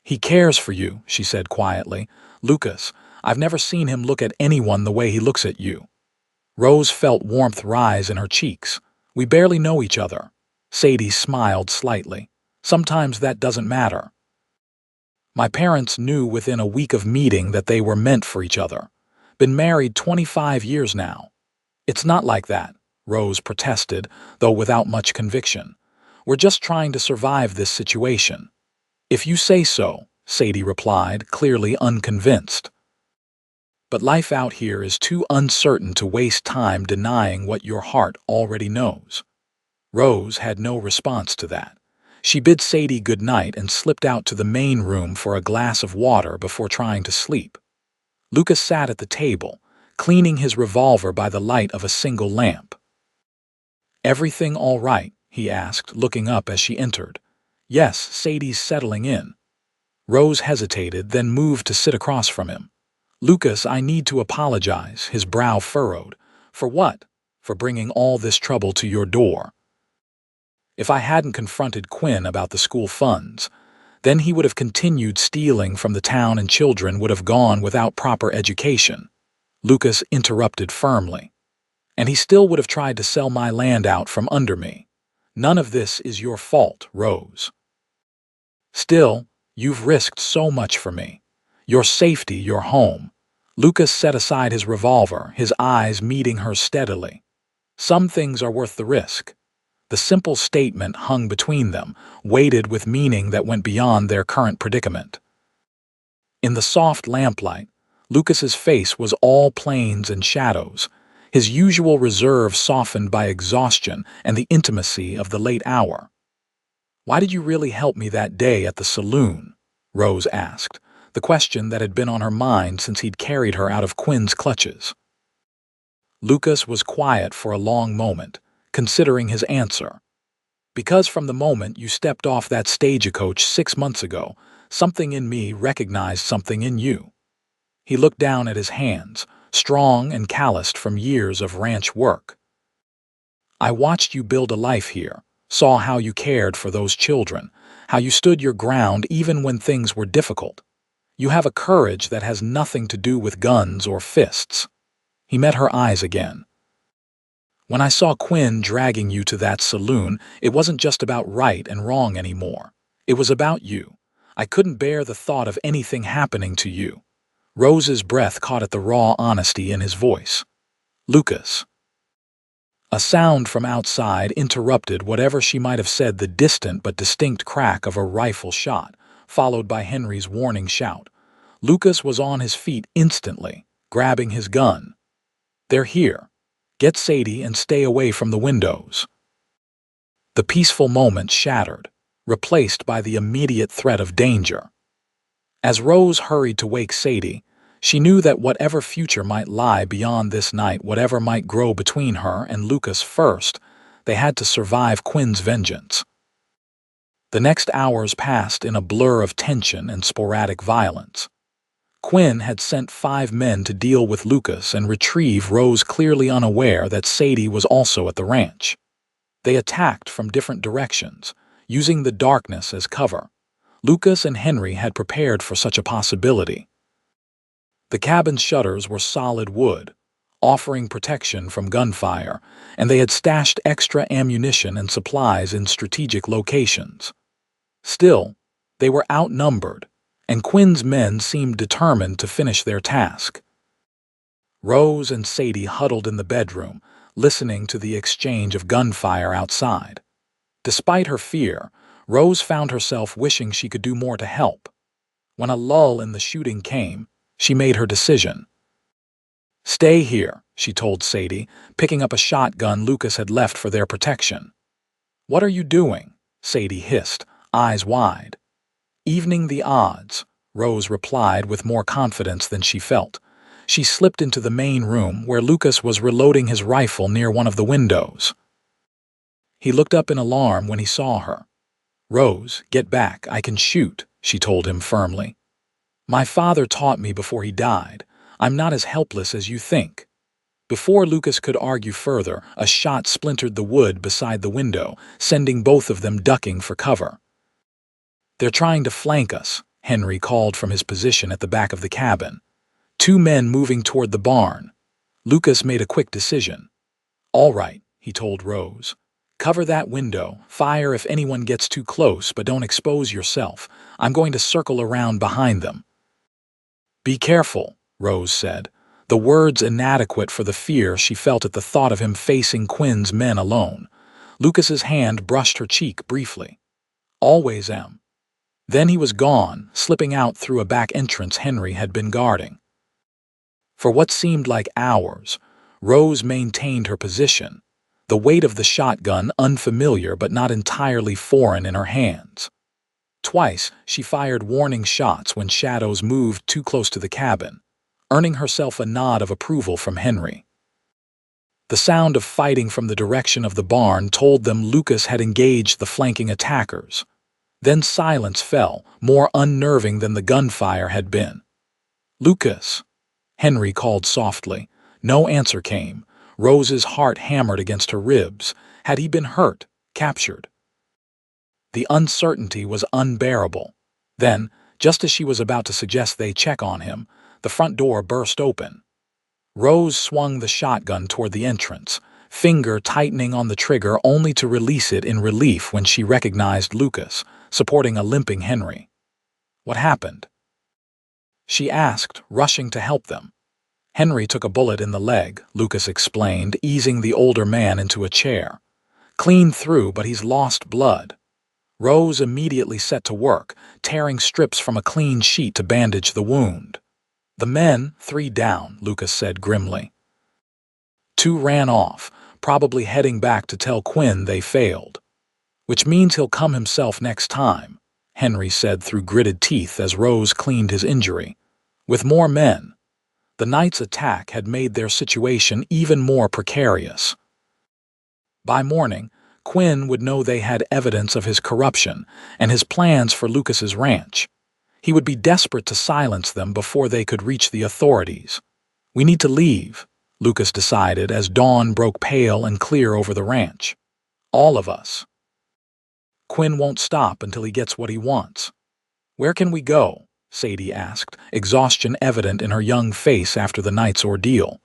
Speaker 1: He cares for you, she said quietly. Lucas, I've never seen him look at anyone the way he looks at you. Rose felt warmth rise in her cheeks. We barely know each other. Sadie smiled slightly. Sometimes that doesn't matter. My parents knew within a week of meeting that they were meant for each other. Been married 25 years now. It's not like that, Rose protested, though without much conviction. We're just trying to survive this situation. If you say so, Sadie replied, clearly unconvinced. But life out here is too uncertain to waste time denying what your heart already knows. Rose had no response to that. She bid Sadie good night and slipped out to the main room for a glass of water before trying to sleep. Lucas sat at the table, cleaning his revolver by the light of a single lamp. Everything all right? He asked, looking up as she entered. Yes, Sadie's settling in. Rose hesitated, then moved to sit across from him. Lucas, I need to apologize, his brow furrowed. For what? For bringing all this trouble to your door. If I hadn't confronted Quinn about the school funds, then he would have continued stealing from the town and children would have gone without proper education. Lucas interrupted firmly. And he still would have tried to sell my land out from under me. None of this is your fault, Rose. Still, you've risked so much for me. Your safety, your home. Lucas set aside his revolver, his eyes meeting hers steadily. Some things are worth the risk. The simple statement hung between them, weighted with meaning that went beyond their current predicament. In the soft lamplight, Lucas's face was all planes and shadows, his usual reserve softened by exhaustion and the intimacy of the late hour. Why did you really help me that day at the saloon? Rose asked, the question that had been on her mind since he'd carried her out of Quinn's clutches. Lucas was quiet for a long moment, considering his answer. Because from the moment you stepped off that stagecoach 6 months ago, something in me recognized something in you. He looked down at his hands, strong and calloused from years of ranch work. I watched you build a life here, saw how you cared for those children, how you stood your ground even when things were difficult. You have a courage that has nothing to do with guns or fists. He met her eyes again. When I saw Quinn dragging you to that saloon, it wasn't just about right and wrong anymore. It was about you. I couldn't bear the thought of anything happening to you. Rose's breath caught at the raw honesty in his voice. Lucas. A sound from outside interrupted whatever she might have said, the distant but distinct crack of a rifle shot, followed by Henry's warning shout. Lucas was on his feet instantly, grabbing his gun. They're here. Get Sadie and stay away from the windows. The peaceful moment shattered, replaced by the immediate threat of danger. As Rose hurried to wake Sadie, she knew that whatever future might lie beyond this night, whatever might grow between her and Lucas first, they had to survive Quinn's vengeance. The next hours passed in a blur of tension and sporadic violence. Quinn had sent 5 men to deal with Lucas and retrieve Rose, clearly unaware that Sadie was also at the ranch. They attacked from different directions, using the darkness as cover. Lucas and Henry had prepared for such a possibility. The cabin's shutters were solid wood, offering protection from gunfire, and they had stashed extra ammunition and supplies in strategic locations. Still, they were outnumbered, and Quinn's men seemed determined to finish their task. Rose and Sadie huddled in the bedroom, listening to the exchange of gunfire outside. Despite her fear, Rose found herself wishing she could do more to help. When a lull in the shooting came, she made her decision. "Stay here," she told Sadie, picking up a shotgun Lucas had left for their protection. "What are you doing?" Sadie hissed, eyes wide. "Evening the odds," Rose replied with more confidence than she felt. She slipped into the main room where Lucas was reloading his rifle near one of the windows. He looked up in alarm when he saw her. "Rose, get back, I can shoot," she told him firmly. "My father taught me before he died. I'm not as helpless as you think." Before Lucas could argue further, a shot splintered the wood beside the window, sending both of them ducking for cover. "They're trying to flank us," Henry called from his position at the back of the cabin. 2 men moving toward the barn. Lucas made a quick decision. "All right," he told Rose. "Cover that window, fire if anyone gets too close, but don't expose yourself. I'm going to circle around behind them." "Be careful," Rose said, the words inadequate for the fear she felt at the thought of him facing Quinn's men alone. Lucas's hand brushed her cheek briefly. "Always am." Then he was gone, slipping out through a back entrance Henry had been guarding. For what seemed like hours, Rose maintained her position, the weight of the shotgun unfamiliar but not entirely foreign in her hands. Twice, she fired warning shots when shadows moved too close to the cabin, earning herself a nod of approval from Henry. The sound of fighting from the direction of the barn told them Lucas had engaged the flanking attackers. Then silence fell, more unnerving than the gunfire had been. "Lucas," Henry called softly. No answer came. Rose's heart hammered against her ribs. Had he been hurt, captured? The uncertainty was unbearable. Then, just as she was about to suggest they check on him, the front door burst open. Rose swung the shotgun toward the entrance, finger tightening on the trigger only to release it in relief when she recognized Lucas, supporting a limping Henry. "What happened?" she asked, rushing to help them. "Henry took a bullet in the leg," Lucas explained, easing the older man into a chair. "Clean through, but he's lost blood." Rose immediately set to work, tearing strips from a clean sheet to bandage the wound. "The men, 3 down," Lucas said grimly. 2 ran off, probably heading back to tell Quinn they failed. "Which means he'll come himself next time," Henry said through gritted teeth as Rose cleaned his injury. "With more men." The night's attack had made their situation even more precarious. By morning, Quinn would know they had evidence of his corruption and his plans for Lucas's ranch. He would be desperate to silence them before they could reach the authorities. "We need to leave," Lucas decided as dawn broke pale and clear over the ranch. "All of us." "Quinn won't stop until he gets what he wants." "Where can we go?" Sadie asked, exhaustion evident in her young face after the night's ordeal.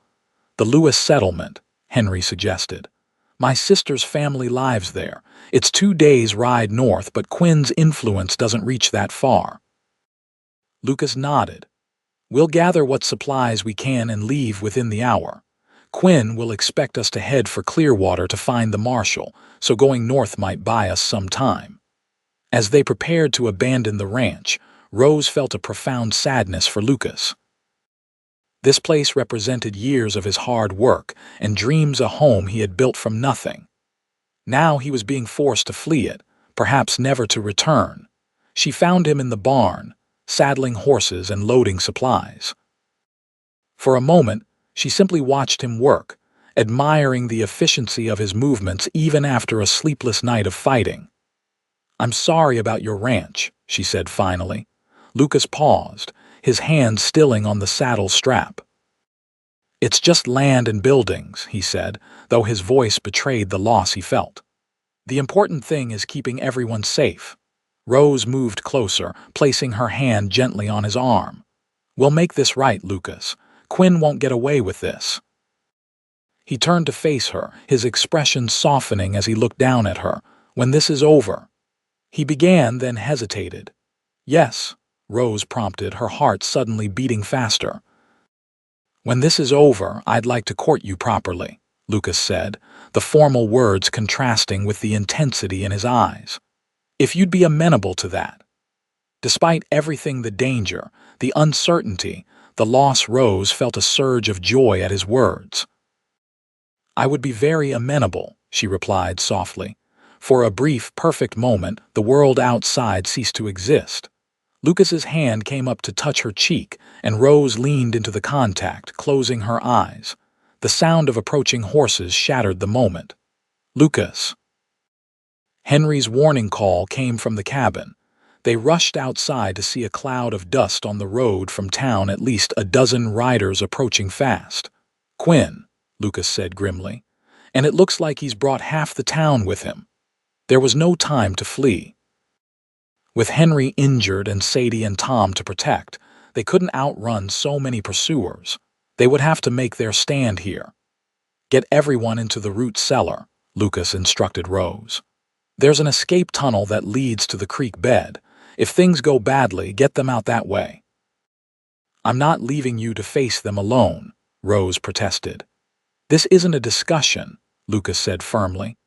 Speaker 1: "The Lewis settlement," Henry suggested. "My sister's family lives there. It's 2 days' ride north, but Quinn's influence doesn't reach that far." Lucas nodded. "We'll gather what supplies we can and leave within the hour. Quinn will expect us to head for Clearwater to find the marshal, so going north might buy us some time." As they prepared to abandon the ranch, Rose felt a profound sadness for Lucas. This place represented years of his hard work and dreams, a home he had built from nothing. Now he was being forced to flee it, perhaps never to return. She found him in the barn, saddling horses and loading supplies. For a moment, she simply watched him work, admiring the efficiency of his movements even after a sleepless night of fighting. "I'm sorry about your ranch," she said finally. Lucas paused, his hand stilling on the saddle strap. "It's just land and buildings," he said, though his voice betrayed the loss he felt. "The important thing is keeping everyone safe." Rose moved closer, placing her hand gently on his arm. "We'll make this right, Lucas. Quinn won't get away with this." He turned to face her, his expression softening as he looked down at her. "When this is over." He began, then hesitated. "Yes," Rose prompted, her heart suddenly beating faster. "When this is over, I'd like to court you properly," Lucas said, the formal words contrasting with the intensity in his eyes. "If you'd be amenable to that." Despite everything, the danger, the uncertainty, the loss, Rose felt a surge of joy at his words. "I would be very amenable," she replied softly. For a brief, perfect moment, the world outside ceased to exist. Lucas's hand came up to touch her cheek, and Rose leaned into the contact, closing her eyes. The sound of approaching horses shattered the moment. "Lucas." Henry's warning call came from the cabin. They rushed outside to see a cloud of dust on the road from town, at least a dozen riders approaching fast. "Quinn," Lucas said grimly, "and it looks like he's brought half the town with him." There was no time to flee. With Henry injured and Sadie and Tom to protect, they couldn't outrun so many pursuers. They would have to make their stand here. "Get everyone into the root cellar," Lucas instructed Rose. "There's an escape tunnel that leads to the creek bed. If things go badly, get them out that way." "I'm not leaving you to face them alone," Rose protested. "This isn't a discussion," Lucas said firmly.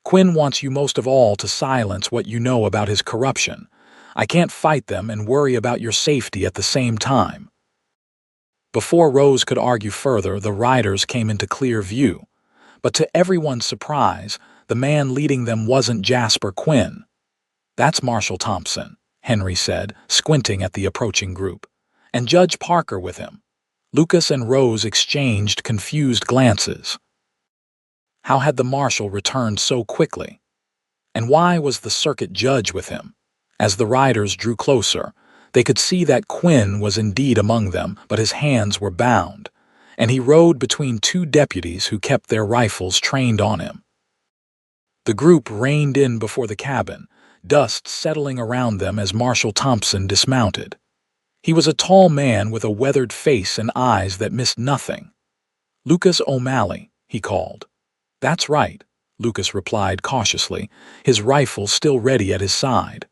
Speaker 1: "Quinn wants you most of all to silence what you know about his corruption. I can't fight them and worry about your safety at the same time." Before Rose could argue further, the riders came into clear view. But to everyone's surprise, the man leading them wasn't Jasper Quinn. "That's Marshal Thompson," Henry said, squinting at the approaching group. "And Judge Parker with him." Lucas and Rose exchanged confused glances. How had the marshal returned so quickly? And why was the circuit judge with him? As the riders drew closer, they could see that Quinn was indeed among them, but his hands were bound, and he rode between two deputies who kept their rifles trained on him. The group reined in before the cabin, dust settling around them as Marshal Thompson dismounted. He was a tall man with a weathered face and eyes that missed nothing. "Lucas O'Malley," he called. "That's right," Lucas replied cautiously, his rifle still ready at his side.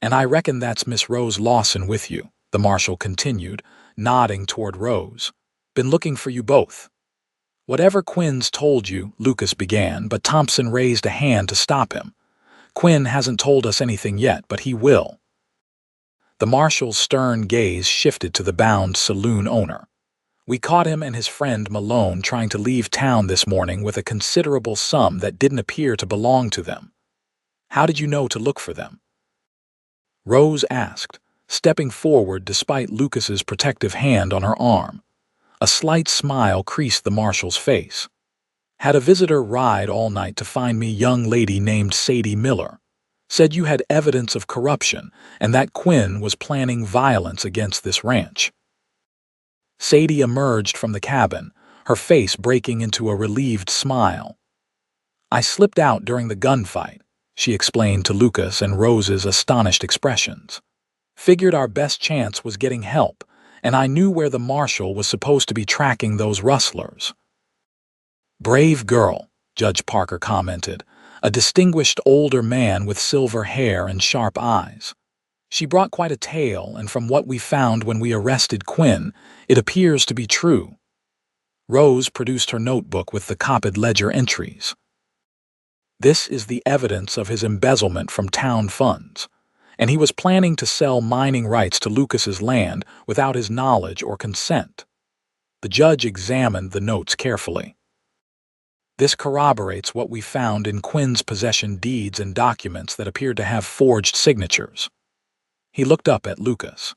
Speaker 1: "And I reckon that's Miss Rose Lawson with you," the marshal continued, nodding toward Rose. "Been looking for you both." "Whatever Quinn's told you," Lucas began, but Thompson raised a hand to stop him. "Quinn hasn't told us anything yet, but he will." The marshal's stern gaze shifted to the bound saloon owner. "We caught him and his friend Malone trying to leave town this morning with a considerable sum that didn't appear to belong to them." "How did you know to look for them?" Rose asked, stepping forward despite Lucas's protective hand on her arm. A slight smile creased the marshal's face. "Had a visitor ride all night to find me, young lady named Sadie Miller. Said you had evidence of corruption and that Quinn was planning violence against this ranch." Sadie emerged from the cabin, her face breaking into a relieved smile. "I slipped out during the gunfight," she explained to Lucas and Rose's astonished expressions. "Figured our best chance was getting help, and I knew where the marshal was supposed to be tracking those rustlers." "Brave girl," Judge Parker commented, a distinguished older man with silver hair and sharp eyes. "She brought quite a tale, and from what we found when we arrested Quinn, it appears to be true." Rose produced her notebook with the copied ledger entries. "This is the evidence of his embezzlement from town funds, and he was planning to sell mining rights to Lucas's land without his knowledge or consent." The judge examined the notes carefully. "This corroborates what we found in Quinn's possession deeds and documents that appeared to have forged signatures." He looked up at Lucas.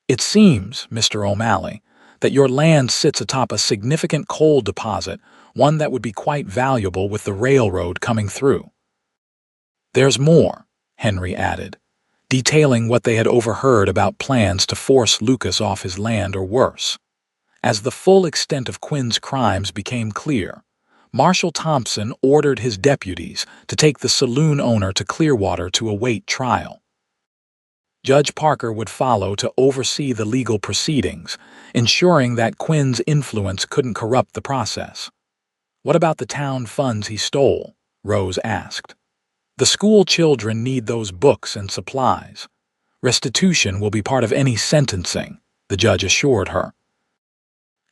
Speaker 1: "It seems, Mr. O'Malley, that your land sits atop a significant coal deposit, one that would be quite valuable with the railroad coming through." "There's more," Henry added, detailing what they had overheard about plans to force Lucas off his land or worse. As the full extent of Quinn's crimes became clear, Marshal Thompson ordered his deputies to take the saloon owner to Clearwater to await trial. Judge Parker would follow to oversee the legal proceedings, ensuring that Quinn's influence couldn't corrupt the process. "What about the town funds he stole?" Rose asked. "The school children need those books and supplies. Restitution will be part of any sentencing," the judge assured her.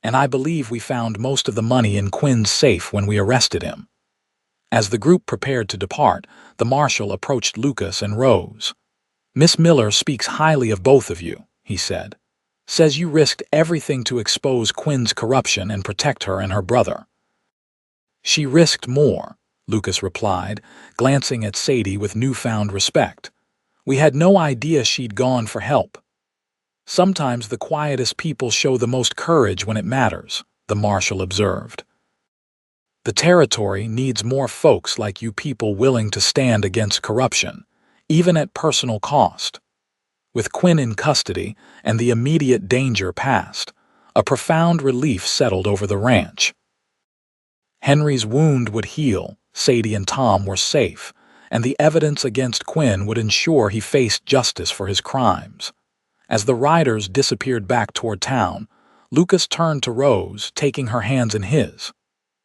Speaker 1: "And I believe we found most of the money in Quinn's safe when we arrested him." As the group prepared to depart, the marshal approached Lucas and Rose. "Miss Miller speaks highly of both of you," he said. "Says you risked everything to expose Quinn's corruption and protect her and her brother." "She risked more," Lucas replied, glancing at Sadie with newfound respect. "We had no idea she'd gone for help." "Sometimes the quietest people show the most courage when it matters," the marshal observed. "The territory needs more folks like you people willing to stand against corruption, even at personal cost." With Quinn in custody and the immediate danger past, a profound relief settled over the ranch. Henry's wound would heal, Sadie and Tom were safe, and the evidence against Quinn would ensure he faced justice for his crimes. As the riders disappeared back toward town, Lucas turned to Rose, taking her hands in his.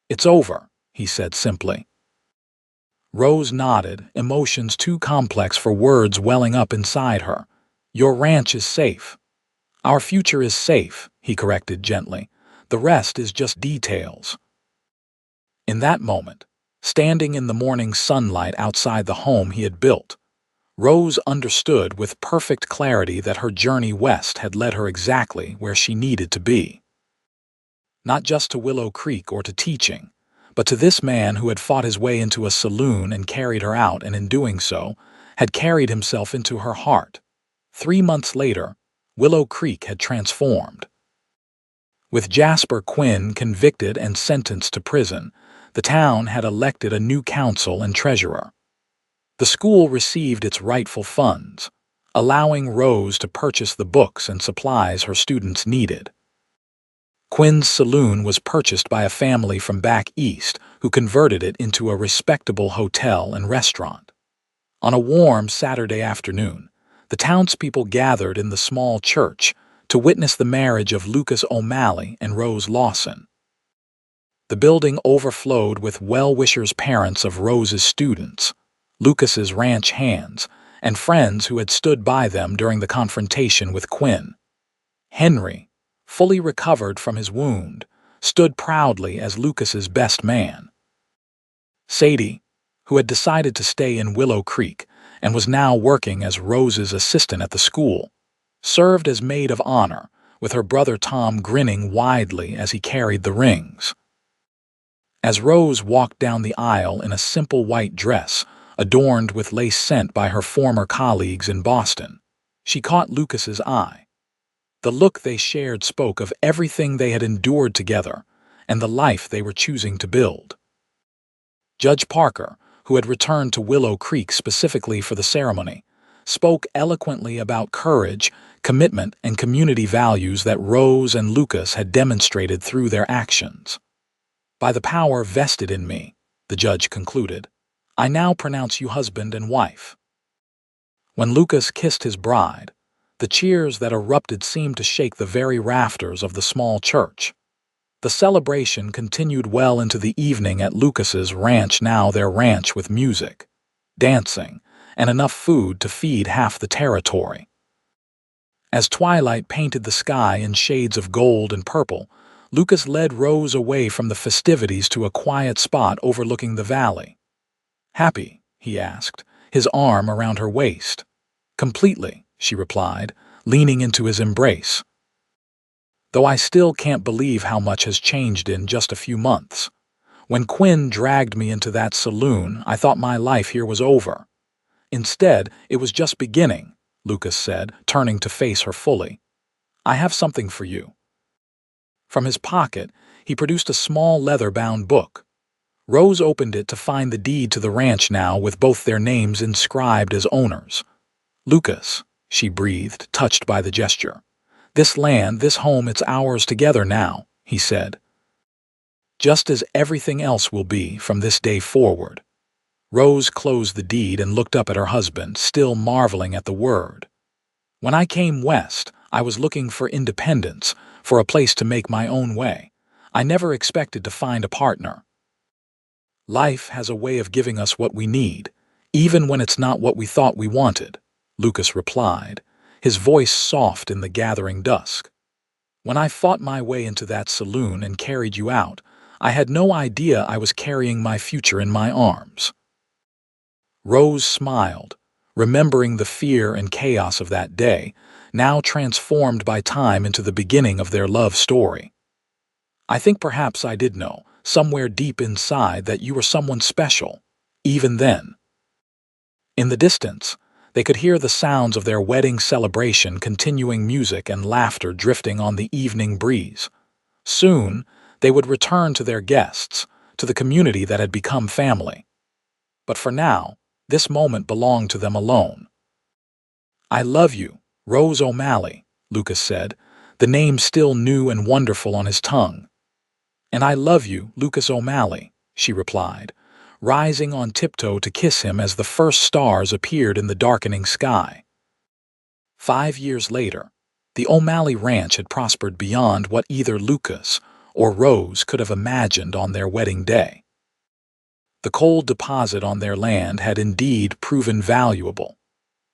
Speaker 1: "It's over," he said simply. Rose nodded, emotions too complex for words welling up inside her. "Your ranch is safe." "Our future is safe," he corrected gently. "The rest is just details." In that moment, standing in the morning sunlight outside the home he had built, Rose understood with perfect clarity that her journey west had led her exactly where she needed to be. Not just to Willow Creek or to teaching, but to this man who had fought his way into a saloon and carried her out, and in doing so, had carried himself into her heart. 3 months later, Willow Creek had transformed. With Jasper Quinn convicted and sentenced to prison, the town had elected a new council and treasurer. The school received its rightful funds, allowing Rose to purchase the books and supplies her students needed. Quinn's saloon was purchased by a family from back east who converted it into a respectable hotel and restaurant. On a warm Saturday afternoon, the townspeople gathered in the small church to witness the marriage of Lucas O'Malley and Rose Lawson. The building overflowed with well-wishers, parents of Rose's students, Lucas's ranch hands, and friends who had stood by them during the confrontation with Quinn. Henry, fully recovered from his wound, stood proudly as Lucas's best man. Sadie, who had decided to stay in Willow Creek and was now working as Rose's assistant at the school, served as maid of honor, with her brother Tom grinning widely as he carried the rings. As Rose walked down the aisle in a simple white dress, adorned with lace sent by her former colleagues in Boston, she caught Lucas's eye. The look they shared spoke of everything they had endured together and the life they were choosing to build. Judge Parker, who had returned to Willow Creek specifically for the ceremony, spoke eloquently about courage, commitment, and community values that Rose and Lucas had demonstrated through their actions. "By the power vested in me," the judge concluded, "I now pronounce you husband and wife." When Lucas kissed his bride, the cheers that erupted seemed to shake the very rafters of the small church. The celebration continued well into the evening at Lucas's ranch, now their ranch, with music, dancing, and enough food to feed half the territory. As twilight painted the sky in shades of gold and purple, Lucas led Rose away from the festivities to a quiet spot overlooking the valley. "Happy?" he asked, his arm around her waist. "Completely," she replied, leaning into his embrace. "Though I still can't believe how much has changed in just a few months. When Quinn dragged me into that saloon, I thought my life here was over. Instead, it was just beginning, Lucas said, turning to face her fully. "I have something for you." From his pocket, he produced a small leather-bound book. Rose opened it to find the deed to the ranch now with both their names inscribed as owners. "Lucas," she breathed, touched by the gesture. "This land, this home, it's ours together now," he said. "Just as everything else will be from this day forward." Rose closed the deed and looked up at her husband, still marveling at the word. "When I came west, I was looking for independence, for a place to make my own way. I never expected to find a partner. Life has a way of giving us what we need, even when it's not what we thought we wanted," Lucas replied, his voice soft in the gathering dusk. "When I fought my way into that saloon and carried you out, I had no idea I was carrying my future in my arms." Rose smiled, remembering the fear and chaos of that day, now transformed by time into the beginning of their love story. "I think perhaps I did know, somewhere deep inside, that you were someone special, even then." In the distance, they could hear the sounds of their wedding celebration, continuing music and laughter drifting on the evening breeze. Soon, they would return to their guests, to the community that had become family. But for now, this moment belonged to them alone. "I love you, Rose O'Malley," Lucas said, the name still new and wonderful on his tongue. "And I love you, Lucas O'Malley," she replied, rising on tiptoe to kiss him as the first stars appeared in the darkening sky. 5 years later, the O'Malley Ranch had prospered beyond what either Lucas or Rose could have imagined on their wedding day. The coal deposit on their land had indeed proven valuable,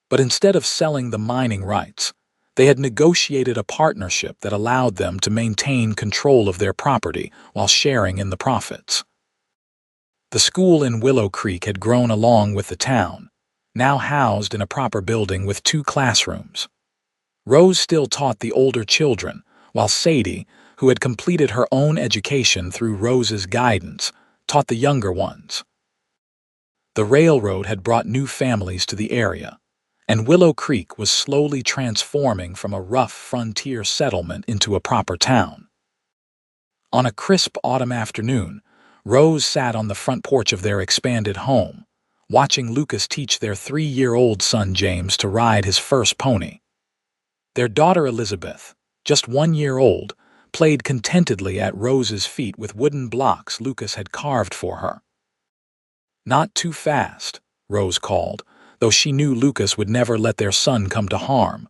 Speaker 1: but instead of selling the mining rights, they had negotiated a partnership that allowed them to maintain control of their property while sharing in the profits. The school in Willow Creek had grown along with the town, now housed in a proper building with 2 classrooms. Rose still taught the older children, while Sadie, who had completed her own education through Rose's guidance, taught the younger ones. The railroad had brought new families to the area, and Willow Creek was slowly transforming from a rough frontier settlement into a proper town. On a crisp autumn afternoon, Rose sat on the front porch of their expanded home, watching Lucas teach their 3-year-old son James to ride his first pony. Their daughter Elizabeth, just 1 year old, played contentedly at Rose's feet with wooden blocks Lucas had carved for her. "Not too fast," Rose called, though she knew Lucas would never let their son come to harm.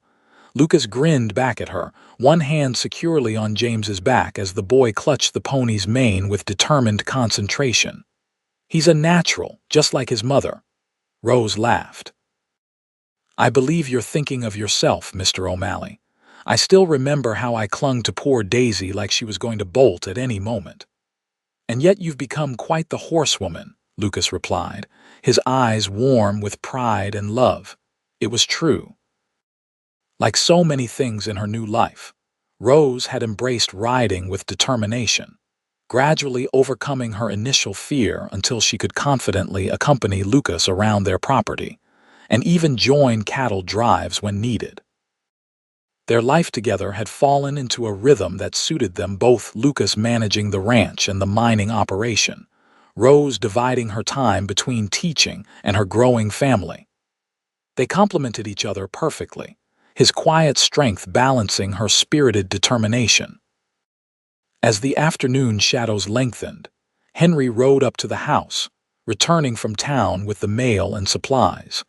Speaker 1: Lucas grinned back at her, one hand securely on James's back as the boy clutched the pony's mane with determined concentration. "He's a natural, just like his mother." Rose laughed. "I believe you're thinking of yourself, Mr. O'Malley. I still remember how I clung to poor Daisy like she was going to bolt at any moment." "And yet you've become quite the horsewoman," Lucas replied, his eyes warm with pride and love. It was true. Like so many things in her new life, Rose had embraced riding with determination, gradually overcoming her initial fear until she could confidently accompany Lucas around their property, and even join cattle drives when needed. Their life together had fallen into a rhythm that suited them both, Lucas managing the ranch and the mining operation, Rose dividing her time between teaching and her growing family. They complemented each other perfectly, his quiet strength balancing her spirited determination. As the afternoon shadows lengthened, Henry rode up to the house, returning from town with the mail and supplies.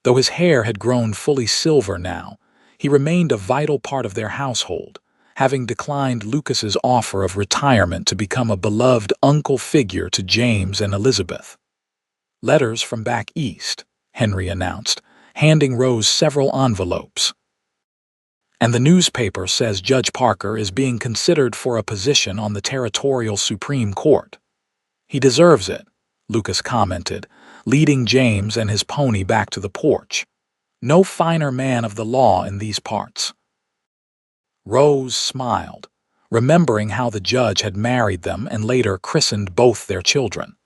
Speaker 1: Though his hair had grown fully silver now, he remained a vital part of their household, having declined Lucas's offer of retirement to become a beloved uncle figure to James and Elizabeth. "Letters from back east," Henry announced, handing Rose several envelopes. "And the newspaper says Judge Parker is being considered for a position on the Territorial Supreme Court. He deserves it," Lucas commented, leading James and his pony back to the porch. "No finer man of the law in these parts." Rose smiled, remembering how the judge had married them and later christened both their children.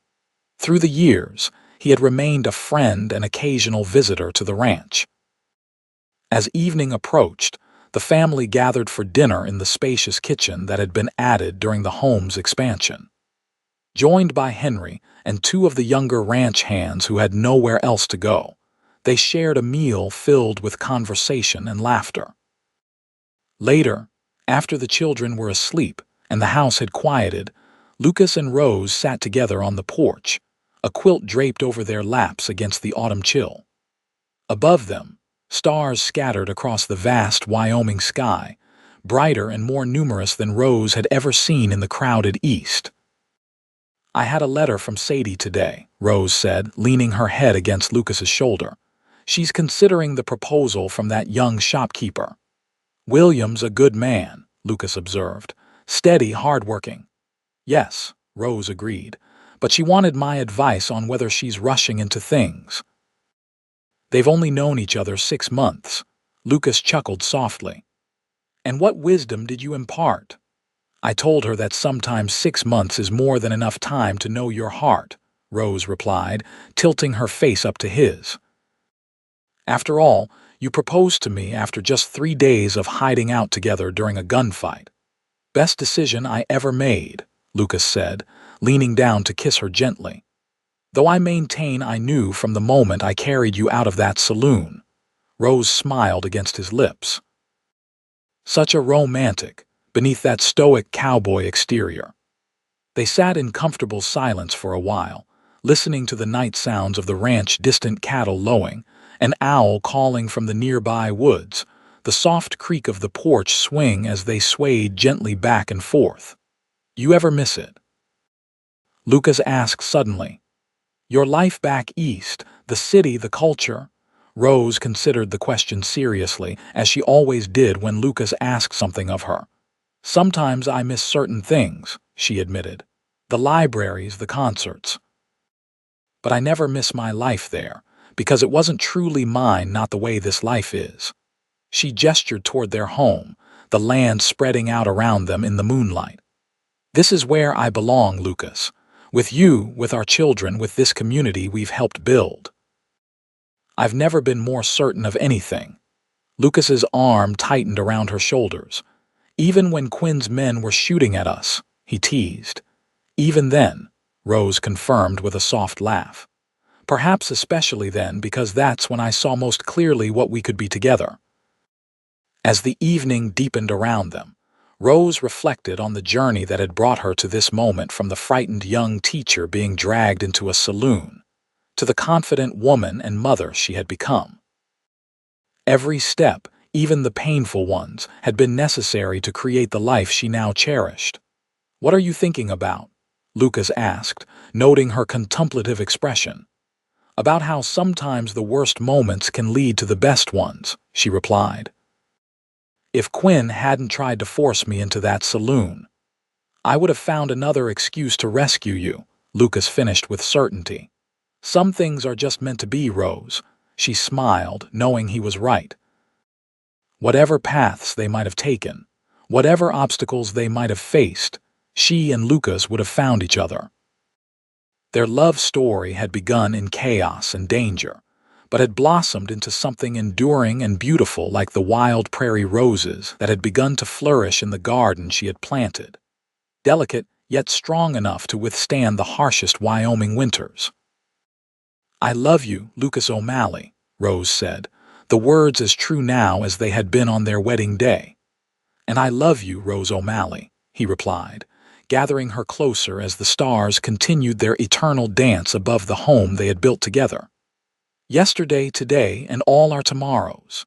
Speaker 1: Through the years, he had remained a friend and occasional visitor to the ranch. As evening approached, the family gathered for dinner in the spacious kitchen that had been added during the home's expansion. Joined by Henry and two of the younger ranch hands who had nowhere else to go, they shared a meal filled with conversation and laughter. Later, after the children were asleep and the house had quieted, Lucas and Rose sat together on the porch, a quilt draped over their laps against the autumn chill. Above them, stars scattered across the vast Wyoming sky, brighter and more numerous than Rose had ever seen in the crowded east. "I had a letter from Sadie today," Rose said, leaning her head against Lucas's shoulder. "She's considering the proposal from that young shopkeeper." "William's a good man," Lucas observed. "Steady, hard-working." "Yes," Rose agreed, "but she wanted my advice on whether she's rushing into things." "They've only known each other 6 months." Lucas chuckled softly. "And what wisdom did you impart?" "I told her that sometimes 6 months is more than enough time to know your heart," Rose replied, tilting her face up to his. "After all, you proposed to me after just 3 days of hiding out together during a gunfight." "Best decision I ever made," Lucas said, leaning down to kiss her gently. "Though I maintain I knew from the moment I carried you out of that saloon." Rose smiled against his lips. Such a romantic, beneath that stoic cowboy exterior. They sat in comfortable silence for a while, listening to the night sounds of the ranch, distant cattle lowing, an owl calling from the nearby woods, the soft creak of the porch swing as they swayed gently back and forth. "You ever miss it?" Lucas asked suddenly. "Your life back east, the city, the culture?" Rose considered the question seriously, as she always did when Lucas asked something of her. "Sometimes I miss certain things," she admitted. "The libraries, the concerts. But I never miss my life there, because it wasn't truly mine, not the way this life is." She gestured toward their home, the land spreading out around them in the moonlight. "This is where I belong, Lucas. With you, with our children, with this community we've helped build." "I've never been more certain of anything." Lucas's arm tightened around her shoulders. "Even when Quinn's men were shooting at us," he teased. "Even then," Rose confirmed with a soft laugh. "Perhaps especially then, because that's when I saw most clearly what we could be together." As the evening deepened around them, Rose reflected on the journey that had brought her to this moment, from the frightened young teacher being dragged into a saloon, to the confident woman and mother she had become. Every step, even the painful ones, had been necessary to create the life she now cherished. "What are you thinking about?" Lucas asked, noting her contemplative expression. "About how sometimes the worst moments can lead to the best ones," she replied. "If Quinn hadn't tried to force me into that saloon, I would have found another excuse to rescue you," Lucas finished with certainty. "Some things are just meant to be, Rose." She smiled, knowing he was right. Whatever paths they might have taken, whatever obstacles they might have faced, she and Lucas would have found each other. Their love story had begun in chaos and danger, but had blossomed into something enduring and beautiful, like the wild prairie roses that had begun to flourish in the garden she had planted, delicate yet strong enough to withstand the harshest Wyoming winters. "I love you, Lucas O'Malley," Rose said, the words as true now as they had been on their wedding day. "And I love you, Rose O'Malley," he replied, gathering her closer as the stars continued their eternal dance above the home they had built together. "Yesterday, today, and all our tomorrows."